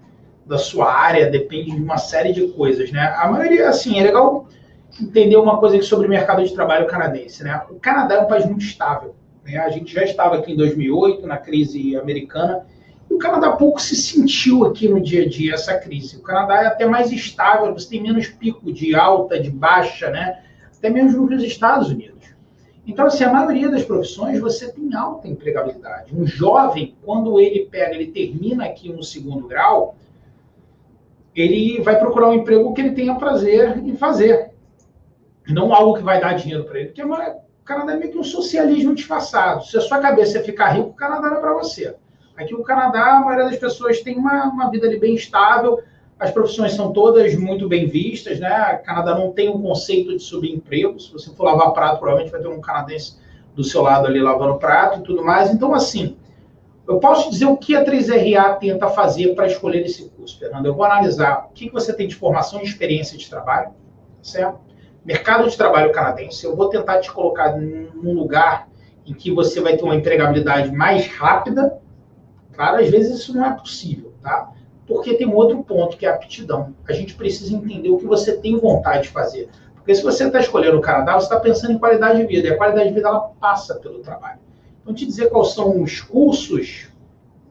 sua área, depende de uma série de coisas, né? A maioria, assim, é legal entender uma coisa aqui sobre o mercado de trabalho canadense, né? O Canadá é um país muito estável, né? A gente já estava aqui em 2008, na crise americana, e o Canadá pouco se sentiu aqui no dia a dia essa crise. O Canadá é até mais estável, você tem menos pico de alta, de baixa, né? Até menos do que os Estados Unidos. Então, assim, a maioria das profissões você tem alta empregabilidade. Um jovem, quando ele termina aqui um segundo grau, ele vai procurar um emprego que ele tenha prazer em fazer. Não algo que vai dar dinheiro para ele. Porque o Canadá é meio que um socialismo disfarçado. Se a sua cabeça ficar rico, o Canadá não é para você. Aqui no Canadá, a maioria das pessoas tem uma vida ali bem estável, as profissões são todas muito bem vistas, né? O Canadá não tem um conceito de subemprego. Se você for lavar prato, provavelmente vai ter um canadense do seu lado ali lavando prato e tudo mais. Então, assim, eu posso dizer o que a 3RA tenta fazer para escolher esse curso, Fernando. Eu vou analisar o que você tem de formação e experiência de trabalho, certo? Mercado de trabalho canadense. Eu vou tentar te colocar num lugar em que você vai ter uma empregabilidade mais rápida. Claro, às vezes isso não é possível, tá? Porque tem um outro ponto, que é a aptidão. A gente precisa entender o que você tem vontade de fazer. Porque se você está escolhendo o Canadá, você está pensando em qualidade de vida. E a qualidade de vida, ela passa pelo trabalho. Então, te dizer quais são os cursos...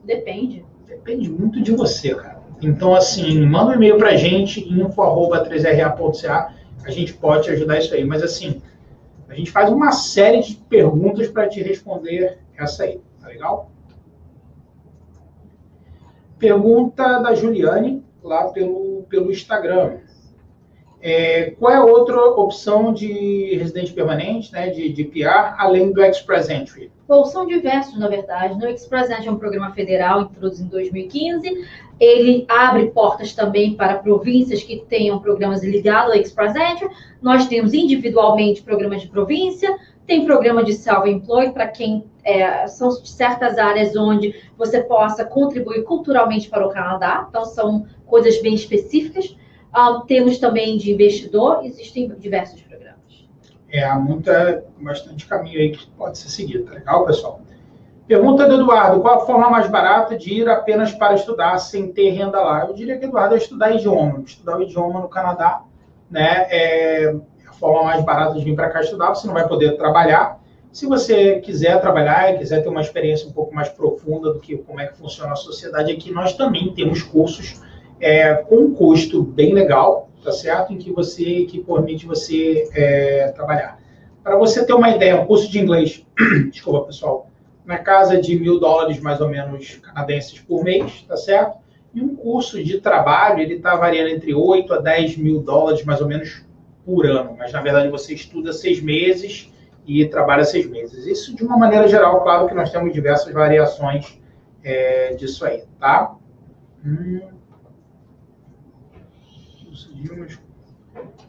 Depende. Depende muito de você, cara. Então, assim, manda um e-mail para a gente, info@3ra.ca. A gente pode te ajudar isso aí. Mas, assim, a gente faz uma série de perguntas para te responder essa aí. Tá legal? Pergunta da Juliane, lá pelo Instagram. Qual é a outra opção de residente permanente, né, de PR, além do Express Entry? Bom, são diversos, na verdade. O Express Entry é um programa federal introduzido em 2015. Ele abre portas também para províncias que tenham programas ligados ao Express Entry. Nós temos individualmente programas de província, tem programa de self-employed para quem são certas áreas onde você possa contribuir culturalmente para o Canadá. Então, são coisas bem específicas. Temos também de investidor, existem diversos programas. Há bastante caminho aí que pode ser seguido, tá legal, pessoal? Pergunta do Eduardo, qual a forma mais barata de ir apenas para estudar, sem ter renda lá? Eu diria que, Eduardo, é estudar idioma. Estudar o idioma no Canadá, né, é a forma mais barata de vir para cá estudar. Você não vai poder trabalhar. Se você quiser trabalhar e quiser ter uma experiência um pouco mais profunda do que como é que funciona a sociedade aqui, nós também temos cursos com um custo bem legal, tá certo? Que permite você trabalhar. Para você ter uma ideia, um curso de inglês, desculpa, pessoal, na casa de $1.000 mais ou menos canadenses por mês, tá certo? E um curso de trabalho, ele está variando entre 8 a 10 mil dólares mais ou menos por ano, mas na verdade você estuda 6 meses e trabalha 6 meses. Isso de uma maneira geral, claro que nós temos diversas variações disso aí, tá?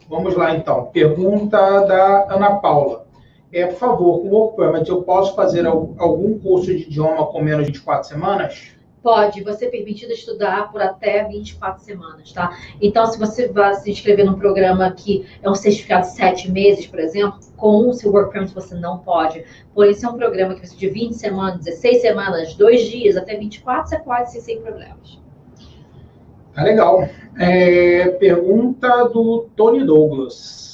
Vamos lá, então. Pergunta da Ana Paula. Por favor, com o Work Permit, eu posso fazer algum curso de idioma com menos de 24 semanas? Pode, você é permitido estudar por até 24 semanas, tá? Então, se você vai se inscrever num programa que é um certificado de 7 meses, por exemplo, com o seu Work Permit você não pode. Por isso, é um programa que precisa de 20 semanas, 16 semanas, 2 dias, até 24, você pode sim, sem problemas. Tá legal. Pergunta do Tony Douglas.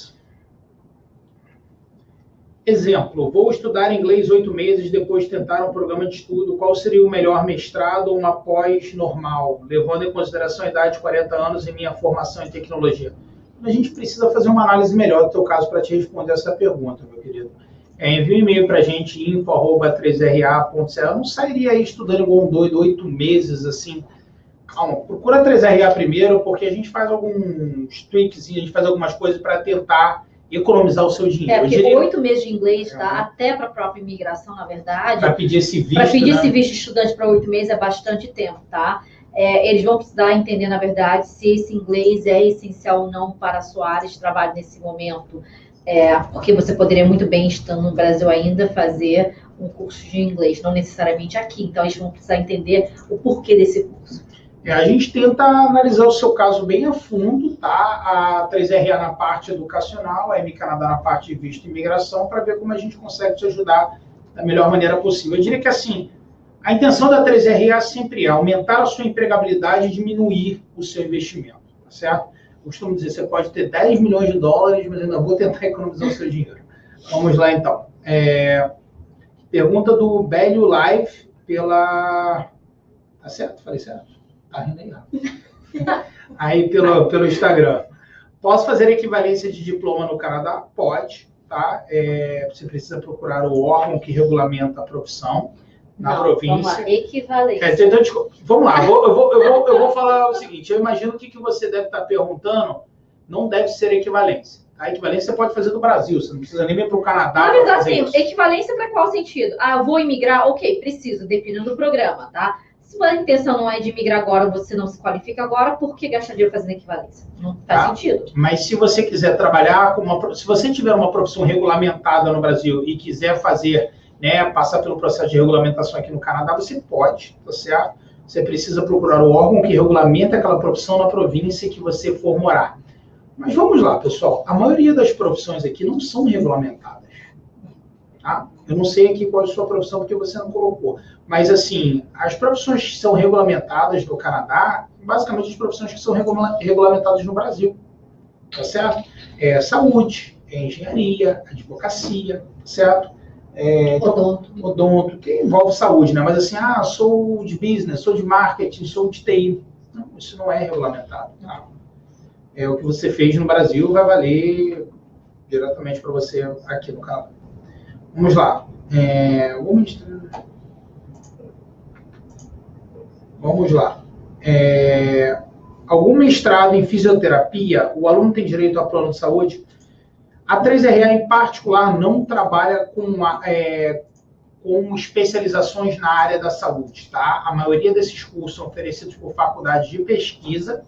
Exemplo, vou estudar inglês 8 meses, depois tentar um programa de estudo. Qual seria o melhor mestrado ou uma pós normal, levando em consideração a idade de 40 anos e minha formação em tecnologia? A gente precisa fazer uma análise melhor do teu caso para te responder essa pergunta, meu querido. Envie um e-mail para a gente, info@3ra.cl. Eu não sairia aí estudando igual um doido 8 meses, assim. Calma, procura a 3RA primeiro, porque a gente faz alguns tweaks, a gente faz algumas coisas para tentar economizar o seu dinheiro. Porque 8 meses de inglês, tá? Até para a própria imigração, na verdade. Para pedir esse visto. Para pedir esse visto de estudante para 8 meses é bastante tempo, tá? Eles vão precisar entender, na verdade, se esse inglês é essencial ou não para a sua área de trabalho nesse momento. Porque você poderia muito bem, estando no Brasil ainda, fazer um curso de inglês, não necessariamente aqui. Então, eles vão precisar entender o porquê desse curso. A gente tenta analisar o seu caso bem a fundo, tá? A 3RA na parte educacional, a M Canadá na parte de visto e imigração, para ver como a gente consegue te ajudar da melhor maneira possível. Eu diria que, assim, a intenção da 3RA sempre é aumentar a sua empregabilidade e diminuir o seu investimento, tá certo? Eu costumo dizer, você pode ter 10 milhões de dólares, mas ainda vou tentar economizar o seu dinheiro. Vamos lá, então. Pergunta do Bélio Live pela... Tá certo? Falei certo? Tá rindo aí pelo Instagram. Posso fazer equivalência de diploma no Canadá? Pode, tá? Você precisa procurar o órgão que regulamenta a profissão na província. Vamos lá, equivalência. Vamos lá, eu vou falar o seguinte, eu imagino que você deve estar perguntando, não deve ser equivalência. A equivalência você pode fazer do Brasil, você não precisa nem ir para o Canadá. Mas assim, equivalência para qual sentido? Eu vou imigrar? Ok, preciso, dependendo do programa, tá? Se a intenção não é de migrar agora, você não se qualifica agora, por que gastar dinheiro fazendo equivalência? Não faz sentido. Mas se você quiser trabalhar se você tiver uma profissão regulamentada no Brasil e quiser fazer, passar pelo processo de regulamentação aqui no Canadá, você pode, tá certo? Você precisa procurar o órgão que regulamenta aquela profissão na província que você for morar. Mas vamos lá, pessoal. A maioria das profissões aqui não são regulamentadas. Tá? Eu não sei aqui qual é a sua profissão, porque você não colocou. Mas, assim, as profissões que são regulamentadas no Canadá, basicamente as profissões que são regulamentadas no Brasil. Tá certo? Saúde, engenharia, advocacia, certo? Odonto, que envolve saúde, né? Mas assim, sou de business, sou de marketing, sou de TI. Não, isso não é regulamentado. Tá? O que você fez no Brasil vai valer diretamente para você aqui no Canadá. Vamos lá. Vamos lá. Algum mestrado em fisioterapia, o aluno tem direito a plano de saúde? A 3RA, em particular, não trabalha com especializações na área da saúde, tá? A maioria desses cursos são oferecidos por faculdades de pesquisa,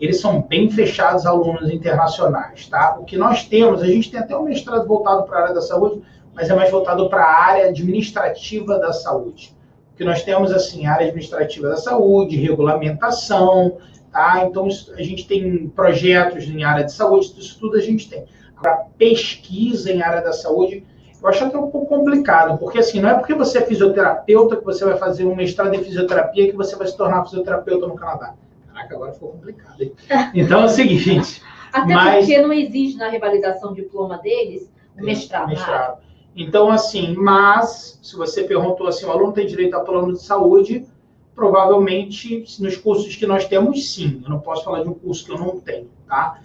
eles são bem fechados a alunos internacionais, tá? O que nós temos, a gente tem até um mestrado voltado para a área da saúde, mas é mais voltado para a área administrativa da saúde. O que nós temos, assim, área administrativa da saúde, regulamentação, tá? Então, a gente tem projetos em área de saúde, isso tudo a gente tem. Para pesquisa em área da saúde, eu acho até um pouco complicado, porque assim, não é porque você é fisioterapeuta que você vai fazer um mestrado em fisioterapia que você vai se tornar fisioterapeuta no Canadá. Caraca, agora ficou complicado, hein? Então é o seguinte... Até porque não exige na revalidação do diploma deles o mestrado. Então, assim, mas, se você perguntou assim, o aluno tem direito a plano de saúde, provavelmente, nos cursos que nós temos, sim. Eu não posso falar de um curso que eu não tenho, tá?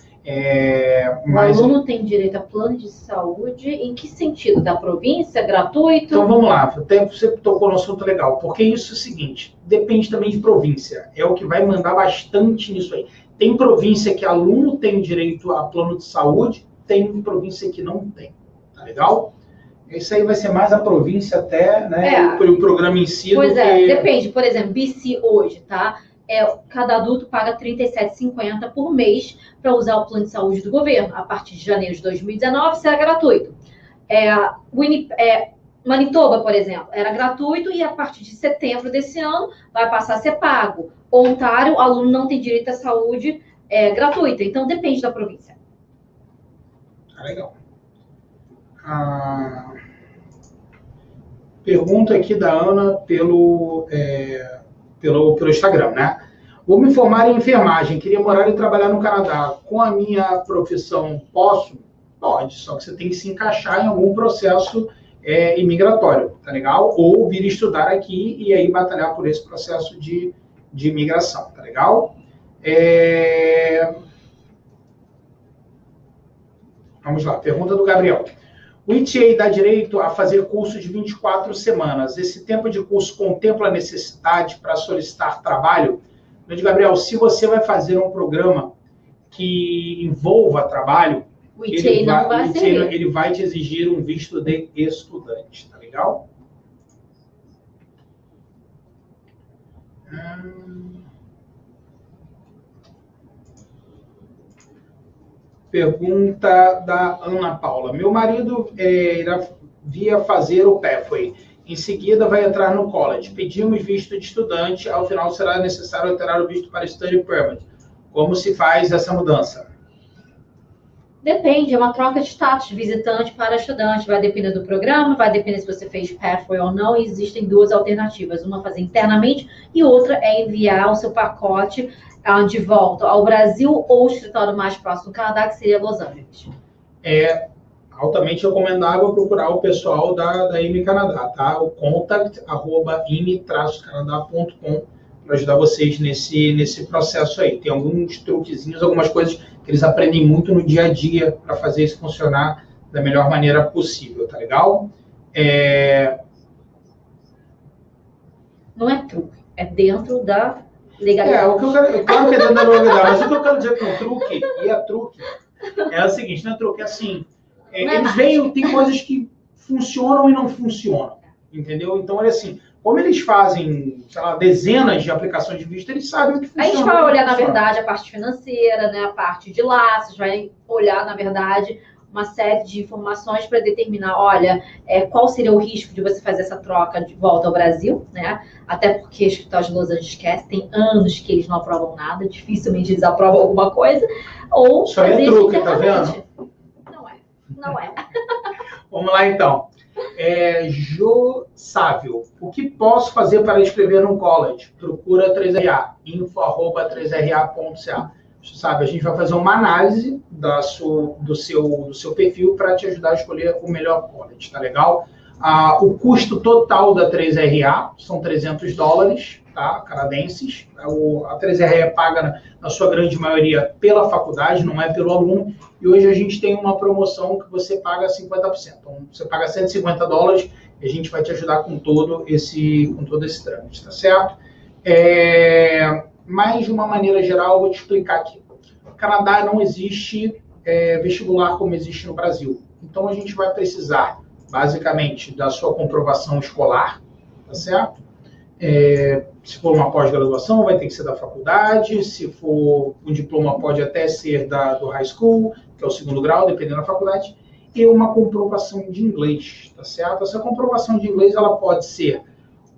O aluno tem direito a plano de saúde em que sentido? Da província? Gratuito? Então, vamos lá. Até você tocou no assunto legal. Porque isso é o seguinte, depende também de província. É o que vai mandar bastante nisso aí. Tem província que aluno tem direito a plano de saúde, tem província que não tem. Tá legal? Isso aí vai ser mais a província até, né? O programa em si. Pois é, depende. Por exemplo, BC hoje, tá? Cada adulto paga R$ 37,50 por mês para usar o plano de saúde do governo. A partir de janeiro de 2019 será gratuito. Manitoba, por exemplo, era gratuito e a partir de setembro desse ano vai passar a ser pago. Ontário, o aluno não tem direito à saúde gratuita. Então, depende da província. Legal. Pergunta aqui da Ana pelo Instagram, né? Vou me formar em enfermagem, queria morar e trabalhar no Canadá. Com a minha profissão, posso? Pode, só que você tem que se encaixar em algum processo imigratório, tá legal? Ou vir estudar aqui e aí batalhar por esse processo de imigração, tá legal? Vamos lá, pergunta do Gabriel. O ETA dá direito a fazer curso de 24 semanas. Esse tempo de curso contempla a necessidade para solicitar trabalho? Gabriel, se você vai fazer um programa que envolva trabalho, o ETA não vai servir. Ele vai te exigir um visto de estudante, tá legal? Pergunta da Ana Paula. Meu marido via fazer o Pathway. Em seguida, vai entrar no college. Pedimos visto de estudante. Ao final, será necessário alterar o visto para Study Permit. Como se faz essa mudança? Depende, é uma troca de status de visitante para estudante. Vai depender do programa, vai depender se você fez Pathway ou não. E existem duas alternativas. Uma fazer internamente e outra é enviar o seu pacote de volta ao Brasil ou o escritório mais próximo do Canadá, que seria Los Angeles. É altamente recomendável procurar o pessoal da IME Canadá, tá? O contact@ime-canadá.com para ajudar vocês nesse processo aí. Tem alguns truquezinhos, algumas coisas que eles aprendem muito no dia a dia para fazer isso funcionar da melhor maneira possível, tá legal? Não é truque, é dentro da legalidade. O que eu quero, claro que é dentro da legalidade, mas o que eu quero dizer com truque, e a truque, é o seguinte, não é truque, é assim, eles veem, tem coisas que funcionam e não funcionam, entendeu? Então, é assim, como eles fazem, sei lá, dezenas de aplicações de visto, eles sabem o que funciona. A gente vai olhar, na verdade, a parte financeira, né, a parte de laços, vai olhar, na verdade, uma série de informações para determinar, olha, qual seria o risco de você fazer essa troca de volta ao Brasil, né? Até porque os escritórios de Los Angeles esquece, tem anos que eles não aprovam nada, dificilmente eles aprovam alguma coisa, ou isso fazer é truque, tá vendo? Não é. Vamos lá, então. Jô Sávio, o que posso fazer para escrever num college? Procura 3RA, info@3ra.ca. Sabe, a gente vai fazer uma análise do seu perfil para te ajudar a escolher o melhor college, tá legal? O custo total da 3RA são $300, tá, canadenses. A 3RA paga, na sua grande maioria, pela faculdade, não é pelo aluno. E hoje a gente tem uma promoção que você paga 50%. Então, você paga $150 e a gente vai te ajudar com todo esse trâmite, tá certo? Mas, de uma maneira geral, eu vou te explicar aqui. No Canadá não existe vestibular como existe no Brasil. Então, a gente vai precisar, basicamente, da sua comprovação escolar, tá certo? Se for uma pós-graduação, vai ter que ser da faculdade. Se for um diploma, pode até ser do high school, que é o segundo grau, dependendo da faculdade. E uma comprovação de inglês, tá certo? Essa comprovação de inglês, ela pode ser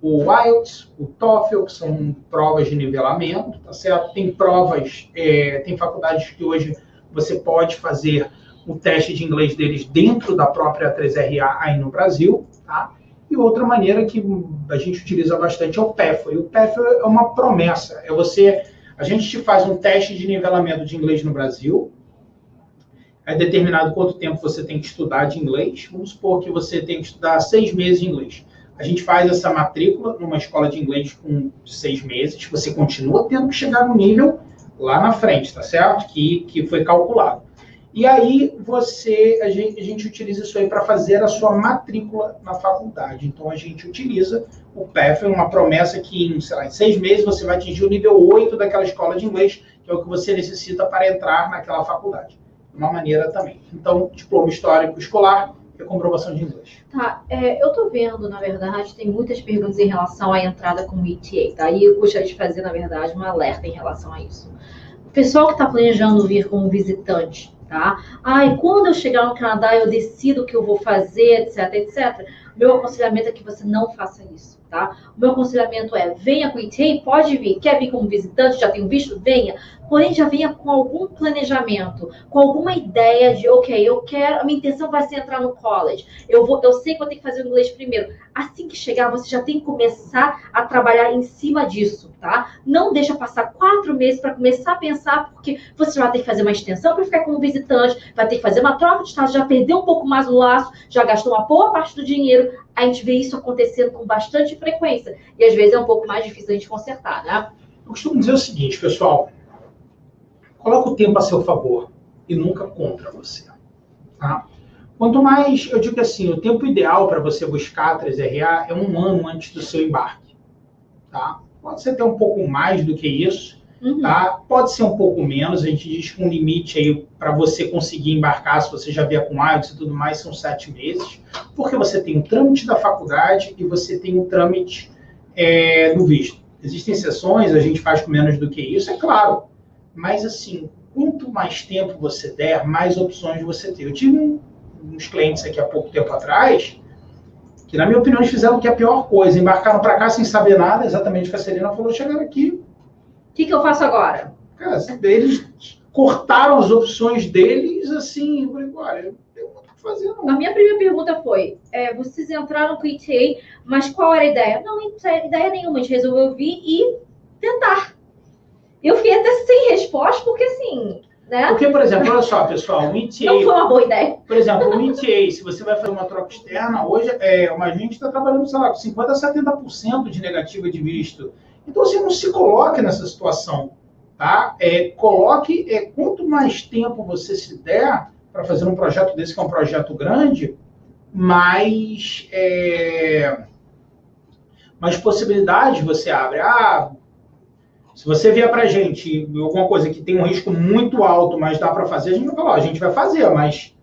o IELTS, o TOEFL, que são provas de nivelamento, tá certo? Tem provas, tem faculdades que hoje você pode fazer o teste de inglês deles dentro da própria 3RA aí no Brasil, tá? E outra maneira que a gente utiliza bastante é o Pathway. O Pathway é uma promessa, a gente te faz um teste de nivelamento de inglês no Brasil, é determinado quanto tempo você tem que estudar de inglês, vamos supor que você tem que estudar 6 meses de inglês. A gente faz essa matrícula numa escola de inglês com 6 meses, você continua tendo que chegar no nível lá na frente, tá certo? Que foi calculado. E aí a gente utiliza isso aí para fazer a sua matrícula na faculdade. Então a gente utiliza o Pathway, uma promessa que em 6 meses você vai atingir o nível 8 daquela escola de inglês, que é o que você necessita para entrar naquela faculdade. De uma maneira também. Então, diploma histórico escolar e a comprovação de inglês. Tá, eu tô vendo, na verdade, tem muitas perguntas em relação à entrada com o ETA, tá? E eu gostaria de fazer, na verdade, um alerta em relação a isso. O pessoal que está planejando vir como visitante, tá? E quando eu chegar no Canadá, eu decido o que eu vou fazer, etc, etc. Meu aconselhamento é que você não faça isso, tá? O meu aconselhamento é, venha com o ETA, pode vir. Quer vir como visitante, já tem um visto? Venha. Porém, já venha com algum planejamento, com alguma ideia de, ok, a minha intenção vai ser entrar no college. Eu sei que vou ter que fazer o inglês primeiro. Assim que chegar, você já tem que começar a trabalhar em cima disso, tá? Não deixa passar 4 meses para começar a pensar, porque você vai ter que fazer uma extensão para ficar como visitante, vai ter que fazer uma troca de estado, já perdeu um pouco mais o laço, já gastou uma boa parte do dinheiro. A gente vê isso acontecendo com bastante frequência. E às vezes é um pouco mais difícil a gente consertar, né? Eu costumo dizer o seguinte, pessoal. Coloca o tempo a seu favor e nunca contra você. Tá? Quanto mais, eu digo assim, o tempo ideal para você buscar a 3RA é 1 ano antes do seu embarque. Tá? Pode ser até um pouco mais do que isso, tá? Pode ser um pouco menos, a gente diz que um limite aí para você conseguir embarcar, se você já vier com IELTS e tudo mais, são 7 meses, porque você tem o trâmite da faculdade e você tem o trâmite do visto. Existem exceções, a gente faz com menos do que isso, é claro. Mas, assim, quanto mais tempo você der, mais opções você tem. Eu tive uns clientes aqui há pouco tempo atrás, que, na minha opinião, eles fizeram que é a pior coisa. Embarcaram para cá sem saber nada, exatamente o que a Serena falou, chegaram aqui. O que eu faço agora? Cara, eles cortaram as opções deles, assim, eu falei, olha, eu não tenho muito o que fazer, não. A minha primeira pergunta foi, vocês entraram com o ETA, mas qual era a ideia? Não, ideia nenhuma, a gente resolveu vir e tentar. Eu fiquei até sem resposta, porque assim, né? Porque, por exemplo, olha só, pessoal, o ETA... Não foi uma boa ideia. Por exemplo, o ETA, se você vai fazer uma troca externa, hoje uma gente está trabalhando, sei lá, com 50% a 70% de negativa de visto. Então, assim, não se coloque nessa situação, tá? Coloque, quanto mais tempo você se der para fazer um projeto desse, que é um projeto grande, mais possibilidades você abre. Se você vier para a gente alguma coisa que tem um risco muito alto, mas dá para fazer, a gente vai falar, a gente vai fazer, mas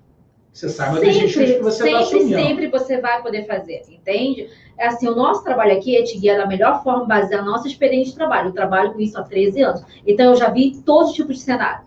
você saiba dos riscos que você está assumindo. Sempre você vai poder fazer, entende? Assim, o nosso trabalho aqui é te guiar da melhor forma, baseado na nossa experiência de trabalho. Eu trabalho com isso há 13 anos. Então, eu já vi todos os tipos de cenário.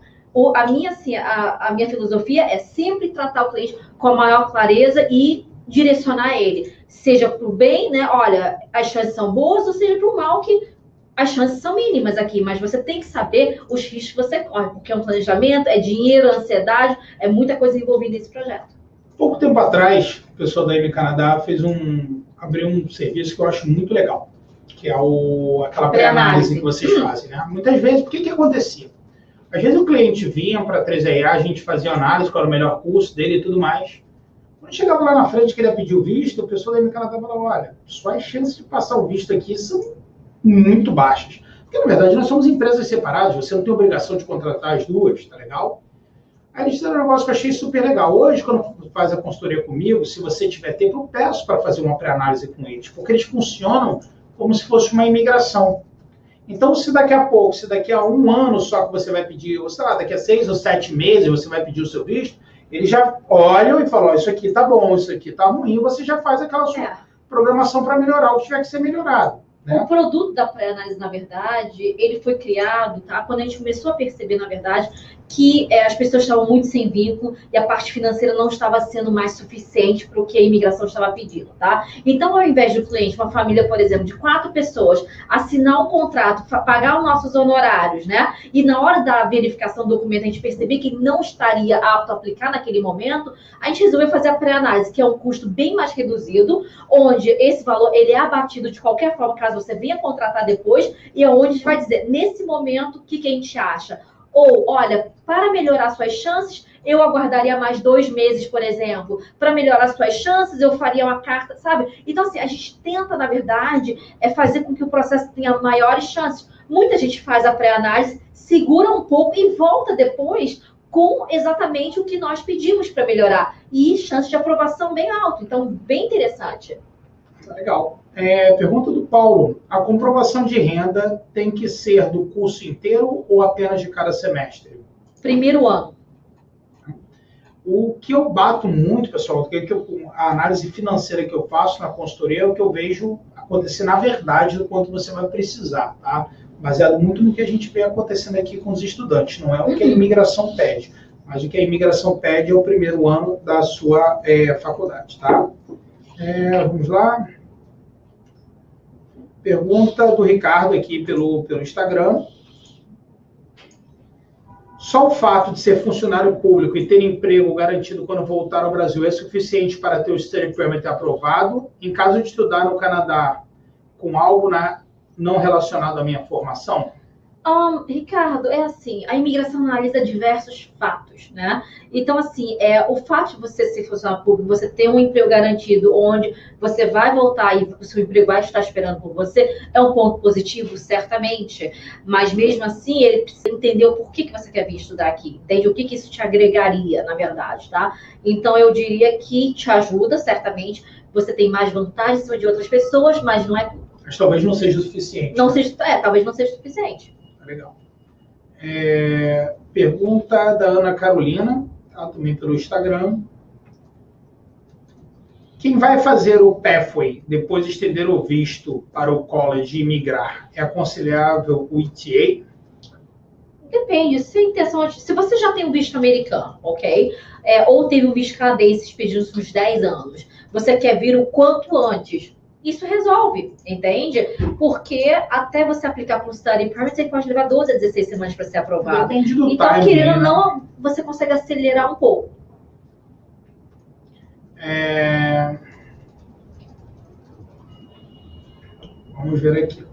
A minha filosofia é sempre tratar o cliente com a maior clareza e direcionar ele. Seja para o bem, né? Olha, as chances são boas, ou seja para o mal, que as chances são mínimas aqui, mas você tem que saber os riscos que você corre, porque é um planejamento, é dinheiro, é ansiedade, é muita coisa envolvida nesse projeto. Pouco tempo atrás, o pessoal da M Canadá abriu um serviço que eu acho muito legal, que é aquela pré-análise que vocês fazem, né? Muitas vezes, o que acontecia? Às vezes o cliente vinha para a 3RA, a gente fazia análise, qual era o melhor curso dele e tudo mais. Quando chegava lá na frente, queria pedir o visto, o pessoal da M Canadá falava, olha, suas chances de passar o visto aqui são muito baixas. Porque, na verdade, nós somos empresas separadas, você não tem obrigação de contratar as duas, tá legal? Aí eles fizeram um negócio que eu achei super legal. Hoje, quando faz a consultoria comigo, se você tiver tempo, eu peço para fazer uma pré-análise com eles, porque eles funcionam como se fosse uma imigração. Então, se daqui a 1 ano só que você vai pedir, ou sei lá, daqui a 6 ou 7 meses você vai pedir o seu visto, eles já olham e falam, isso aqui tá bom, isso aqui tá ruim, você já faz aquela sua programação para melhorar o que tiver que ser melhorado. O produto da pré-análise, na verdade, ele foi criado, tá? Quando a gente começou a perceber, na verdade, que as pessoas estavam muito sem vínculo e a parte financeira não estava sendo mais suficiente para o que a imigração estava pedindo, tá? Então, ao invés do cliente, uma família, por exemplo, de 4 pessoas, assinar um contrato, pagar os nossos honorários, né? E na hora da verificação do documento, a gente perceber que não estaria apto a aplicar naquele momento, a gente resolveu fazer a pré-análise, que é um custo bem mais reduzido, onde esse valor ele é abatido de qualquer forma, caso você venha contratar depois, e é onde a gente vai dizer, nesse momento, o que a gente acha? Ou, olha, para melhorar suas chances, eu aguardaria mais 2 meses, por exemplo. Para melhorar suas chances, eu faria uma carta, sabe? Então, assim, a gente tenta, na verdade, fazer com que o processo tenha maiores chances. Muita gente faz a pré-análise, segura um pouco e volta depois com exatamente o que nós pedimos para melhorar. E chance de aprovação bem alta. Então, bem interessante. Legal. Pergunta do Paulo. A comprovação de renda tem que ser do curso inteiro ou apenas de cada semestre? Primeiro ano. O que eu bato muito, pessoal, a análise financeira que eu faço na consultoria é o que eu vejo acontecer na verdade do quanto você vai precisar, tá? Baseado muito no que a gente vê acontecendo aqui com os estudantes. Não é o que a imigração pede, mas o que a imigração pede é o primeiro ano da sua faculdade, tá? Vamos lá. Pergunta do Ricardo aqui pelo Instagram. Só o fato de ser funcionário público e ter emprego garantido quando voltar ao Brasil é suficiente para ter o study permit aprovado? Em caso de estudar no Canadá com algo não relacionado à minha formação? Ricardo, é assim, a imigração analisa diversos fatos, né? Então, assim, o fato de você ser funcionário público, você ter um emprego garantido, onde você vai voltar e o seu emprego vai estar esperando por você, é um ponto positivo, certamente. Mas, mesmo assim, ele precisa entender o porquê que você quer vir estudar aqui, entende? O que isso te agregaria, na verdade, tá? Então, eu diria que te ajuda, certamente. Você tem mais vantagens em cima de outras pessoas, mas não é... Mas talvez não seja o suficiente. Não seja, talvez não seja o suficiente. Legal. Pergunta da Ana Carolina, tá? Também pelo Instagram. Quem vai fazer o pathway, depois de estender o visto para o college e migrar, é aconselhável o ETA? Depende. Se você já tem um visto americano, ok? Ou teve um visto canadense pedindo uns 10 anos, você quer vir o quanto antes, isso resolve, entende? Porque até você aplicar para um study permit, você pode levar 12 a 16 semanas para ser aprovado. Depende do então, timing, querendo ou né? não, você consegue acelerar um pouco. Vamos ver aqui.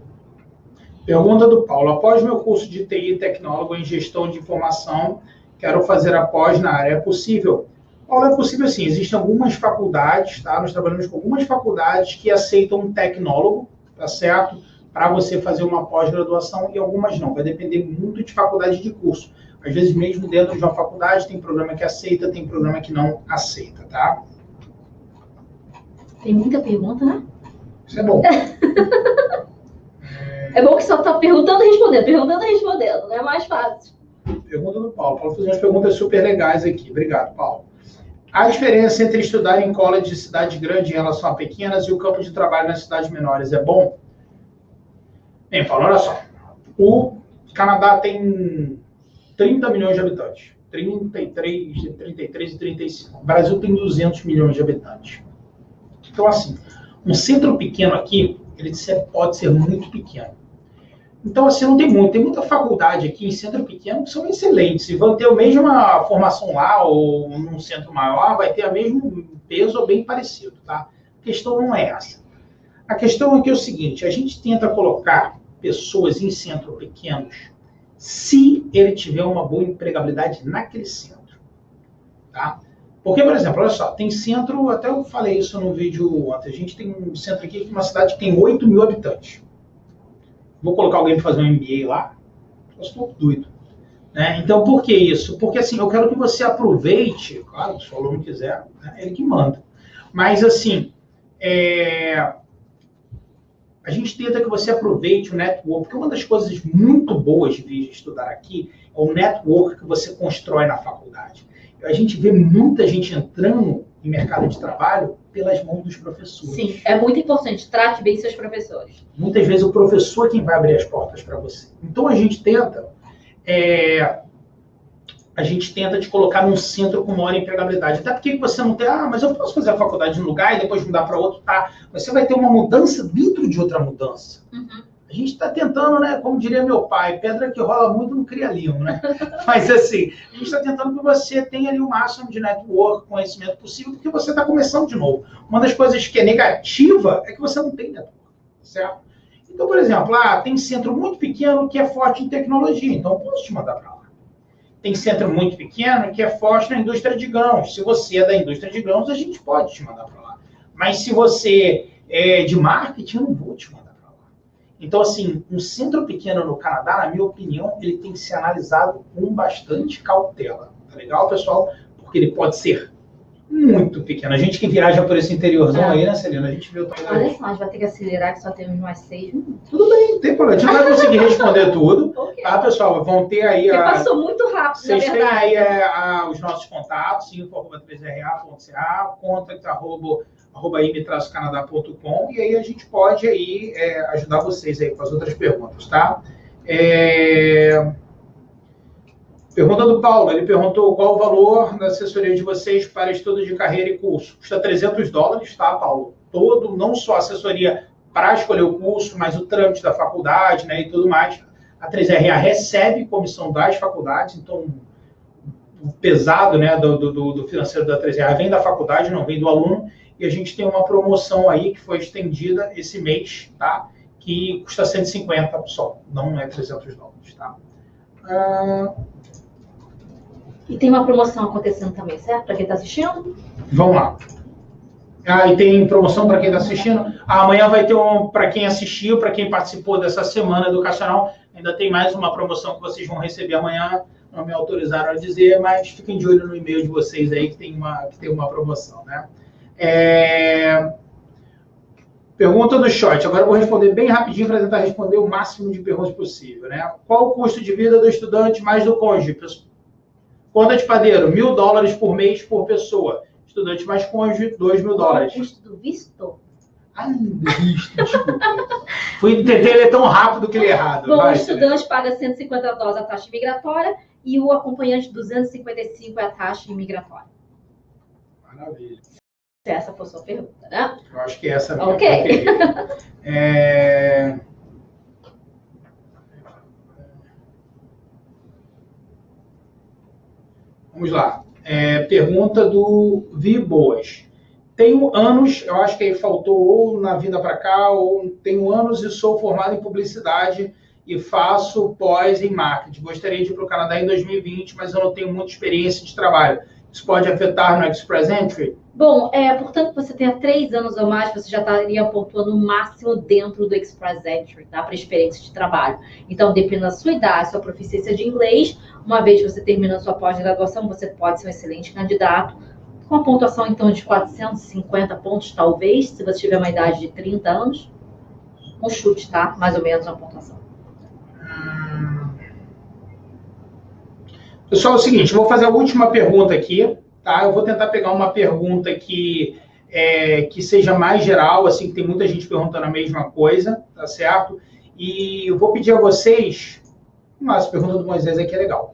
Pergunta do Paulo. Após meu curso de TI tecnólogo em gestão de informação, quero fazer a pós na área. É possível? Paulo, é possível sim. Existem algumas faculdades, tá? Nós trabalhamos com algumas faculdades que aceitam um tecnólogo, tá certo? Para você fazer uma pós-graduação e algumas não. Vai depender muito de faculdade de curso. Às vezes, mesmo dentro de uma faculdade, tem programa que aceita, tem programa que não aceita, tá? Tem muita pergunta, né? Isso é bom. É bom que só está perguntando e respondendo, não é mais fácil. Pergunta do Paulo. Paulo fez umas perguntas super legais aqui. Obrigado, Paulo. A diferença entre estudar em college de cidade grande em relação a pequenas e o campo de trabalho nas cidades menores é bom? Bem, Paulo, olha só. O Canadá tem 30 milhões de habitantes. 33 e 35. O Brasil tem 200 milhões de habitantes. Então, assim, um centro pequeno aqui, ele pode ser muito pequeno. Então, assim, não tem muito. Tem muita faculdade aqui em centro pequeno que são excelentes. Se vão ter a mesma formação lá ou num centro maior, vai ter o mesmo peso ou bem parecido, tá? A questão não é essa. A questão aqui é o seguinte, a gente tenta colocar pessoas em centros pequenos se ele tiver uma boa empregabilidade naquele centro, tá? Porque, por exemplo, olha só, tem centro, até eu falei isso no vídeo ontem, a gente tem um centro aqui, uma cidade que tem 8 mil habitantes. Vou colocar alguém para fazer um MBA lá? Eu estou doido. Né? Então, por que isso? Porque, assim, eu quero que você aproveite, claro, se o aluno quiser, né? Ele que manda. Mas, assim, a gente tenta que você aproveite o network, porque uma das coisas muito boas de vir estudar aqui é o network que você constrói na faculdade. A gente vê muita gente entrando em mercado de trabalho pelas mãos dos professores. Sim, é muito importante. Trate bem seus professores. Muitas vezes o professor é quem vai abrir as portas para você. Então a gente tenta te colocar num centro com maior empregabilidade. Até porque você não tem, mas eu posso fazer a faculdade em um lugar e depois mudar para outro, tá? Você vai ter uma mudança dentro de outra mudança. Uhum. A gente está tentando, né? Como diria meu pai, pedra que rola muito não cria limo, né? Mas assim, a gente está tentando que você tenha ali o máximo de network, conhecimento possível, porque você está começando de novo. Uma das coisas que é negativa é que você não tem network, certo? Então, por exemplo, tem centro muito pequeno que é forte em tecnologia, então eu posso te mandar para lá. Tem centro muito pequeno que é forte na indústria de grãos. Se você é da indústria de grãos, a gente pode te mandar para lá. Mas se você é de marketing, eu não vou te mandar. Então, assim, um centro pequeno no Canadá, na minha opinião, ele tem que ser analisado com bastante cautela. Tá legal, pessoal? Porque ele pode ser muito pequeno. A gente que viaja por esse interiorzão aí, né, Celina? A gente viu... Olha só, a gente vai ter que acelerar, que só temos mais 6 minutos. Tudo bem, não tem problema. A gente não vai conseguir responder tudo, tá, pessoal? Vão ter aí... Porque passou muito rápido, vocês na verdade. têm aí os nossos contatos, info@3ra.ca, contact@im-canadá.com, e aí a gente pode aí ajudar vocês aí com as outras perguntas, tá? Pergunta do Paulo, ele perguntou qual o valor da assessoria de vocês para estudo de carreira e curso. Custa $300, tá, Paulo? Todo, não só a assessoria para escolher o curso, mas o trâmite da faculdade, né, e tudo mais. A 3RA recebe comissão das faculdades, então o pesado, né, do financeiro da 3RA vem da faculdade, não vem do aluno, e a gente tem uma promoção aí que foi estendida esse mês, tá? Que custa 150 só, não é $300, tá? E tem uma promoção acontecendo também, certo? Para quem está assistindo? Vamos lá. E tem promoção para quem está assistindo. Amanhã vai ter para quem assistiu, para quem participou dessa semana educacional. Ainda tem mais uma promoção que vocês vão receber amanhã. Não me autorizaram a dizer, mas fiquem de olho no e-mail de vocês aí que tem uma promoção, né? Pergunta do short. Agora eu vou responder bem rapidinho para tentar responder o máximo de perguntas possível, né? Qual o custo de vida do estudante mais do cônjuge? Conta de padeiro, $1.000 por mês por pessoa. Estudante mais cônjuge, $2.000. Qual o custo do visto? Do visto, desculpa. Tentei ler tão rápido que ele errado. Bom, o estudante paga $150 a taxa migratória e o acompanhante $255 é a taxa imigratória. Maravilha. Se essa for a sua pergunta, né? Eu acho que essa mesmo. Ok. Vamos lá. Pergunta do Vi Boas. Tenho anos, eu acho que aí faltou ou na vinda para cá, ou tenho anos e sou formado em publicidade e faço pós em marketing. Gostaria de ir para o Canadá em 2020, mas eu não tenho muita experiência de trabalho. Isso pode afetar no Express Entry? Bom, portanto, você tenha 3 anos ou mais, você já estaria pontuando o máximo dentro do Express Entry, tá? Para experiência de trabalho. Então, dependendo da sua idade, sua proficiência de inglês, uma vez que você termina sua pós-graduação, você pode ser um excelente candidato, com a pontuação em torno de 450 pontos, talvez, se você tiver uma idade de 30 anos. Um chute, tá? Mais ou menos uma pontuação. Pessoal, é o seguinte, eu vou fazer a última pergunta aqui, tá? Eu vou tentar pegar uma pergunta que seja mais geral, assim, que tem muita gente perguntando a mesma coisa, tá certo? E eu vou pedir a vocês... Nossa, a pergunta do Moisés aqui é legal.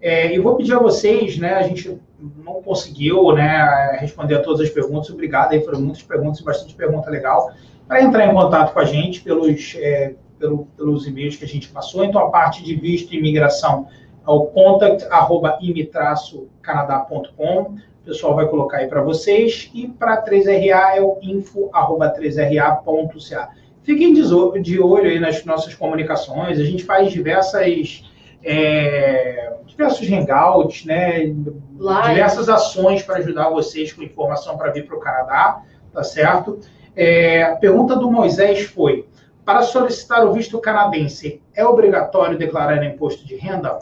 Eu vou pedir a vocês, né, a gente não conseguiu, né, responder a todas as perguntas, obrigado, aí foram muitas perguntas e bastante pergunta legal, para entrar em contato com a gente pelos e-mails que a gente passou. Então, a parte de visto e imigração é o contact@im-canadá.com, o pessoal vai colocar aí para vocês, e para 3RA é o info@3ra.ca. Fiquem de olho aí nas nossas comunicações, a gente faz diversos hangouts, né? Diversas ações para ajudar vocês com informação para vir para o Canadá, tá certo? A pergunta do Moisés foi, para solicitar o visto canadense, é obrigatório declarar imposto de renda?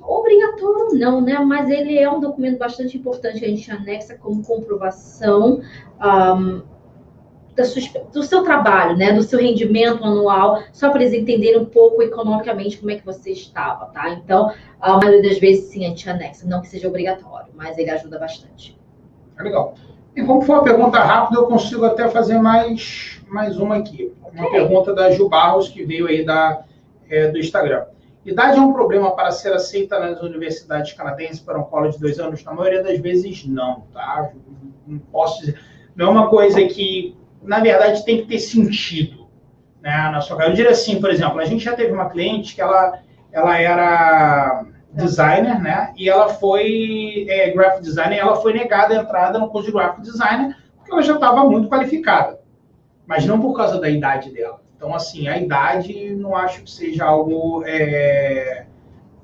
Obrigatório não, né? Mas ele é um documento bastante importante que a gente anexa como comprovação do seu trabalho, né? Do seu rendimento anual, só para eles entenderem um pouco economicamente como é que você estava, tá? Então, a maioria das vezes, sim, a gente anexa. Não que seja obrigatório, mas ele ajuda bastante. Legal. E como for uma pergunta rápida, eu consigo até fazer mais uma aqui. Uma pergunta da Gil Barros, que veio aí do Instagram. Idade é um problema para ser aceita nas universidades canadenses para um college de 2 anos? Na maioria das vezes, não, tá? Não posso dizer. Não é uma coisa que, na verdade, tem que ter sentido, né, na sua carreira. Eu diria assim, por exemplo, a gente já teve uma cliente que ela era designer, né? E ela foi graphic designer, e ela foi negada a entrada no curso de graphic designer porque ela já estava muito qualificada, mas não por causa da idade dela. Então, assim, a idade não acho que seja algo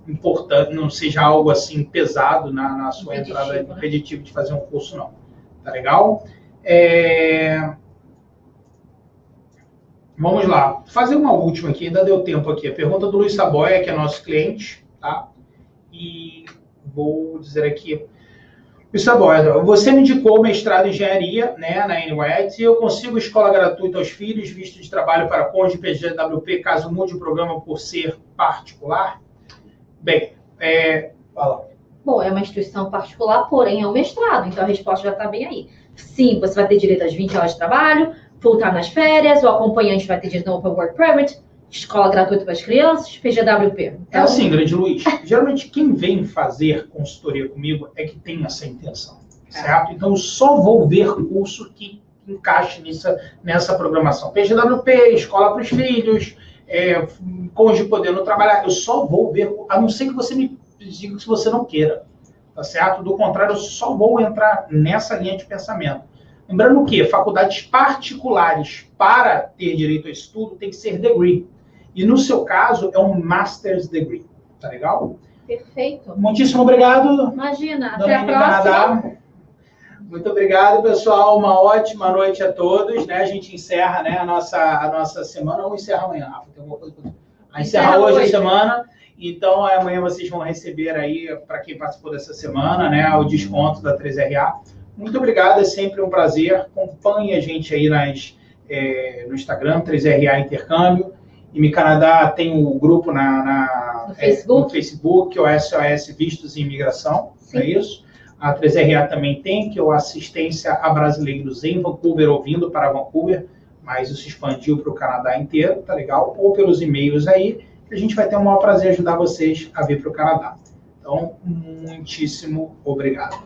importante, não seja algo assim pesado na sua entrada, impeditivo de fazer um curso, não. Tá legal? Vamos lá. Fazer uma última aqui, ainda deu tempo aqui. A pergunta do Luiz Saboia, que é nosso cliente, tá? E vou dizer aqui. Isso é bom, Edson. Você me indicou o mestrado em engenharia, né, na NWET, e eu consigo escola gratuita aos filhos, visto de trabalho para cônjuge PGWP, caso mude o programa por ser particular? Bem, fala. Bom, é uma instituição particular, porém é um mestrado, então a resposta já está bem aí. Sim, você vai ter direito às 20 horas de trabalho, full time nas férias, o acompanhante vai ter direito ao Open Work Permit, escola gratuita para as crianças, PGWP. É assim, grande Luiz, geralmente quem vem fazer consultoria comigo é que tem essa intenção, certo? Então eu só vou ver curso que encaixe nessa programação. PGWP, escola para os filhos, cônjuge podendo trabalhar, eu só vou ver, a não ser que você me diga que você não queira, tá certo? Do contrário, eu só vou entrar nessa linha de pensamento. Lembrando que faculdades particulares para ter direito ao estudo tem que ser degree. E no seu caso, é um Master's Degree. Tá legal? Perfeito. Muitíssimo obrigado. Imagina, até a próxima. Canadá. Muito obrigado, pessoal. Uma ótima noite a todos. Né? A gente encerra, né, a nossa semana, ou encerra amanhã, Rafa? Tem alguma coisa pra... Encerra hoje a semana. Então, amanhã vocês vão receber aí, para quem participou dessa semana, né, o desconto da 3RA. Muito obrigado, é sempre um prazer. Acompanhe a gente aí no Instagram, 3RA Intercâmbio. E Canadá tem o grupo no Facebook, o SOS Vistos e Imigração, é isso? A 3RA também tem, que é o Assistência a Brasileiros em Vancouver, ou vindo para Vancouver, mas isso expandiu para o Canadá inteiro, tá legal? Ou pelos e-mails aí, que a gente vai ter o maior prazer em ajudar vocês a vir para o Canadá. Então, muitíssimo obrigado.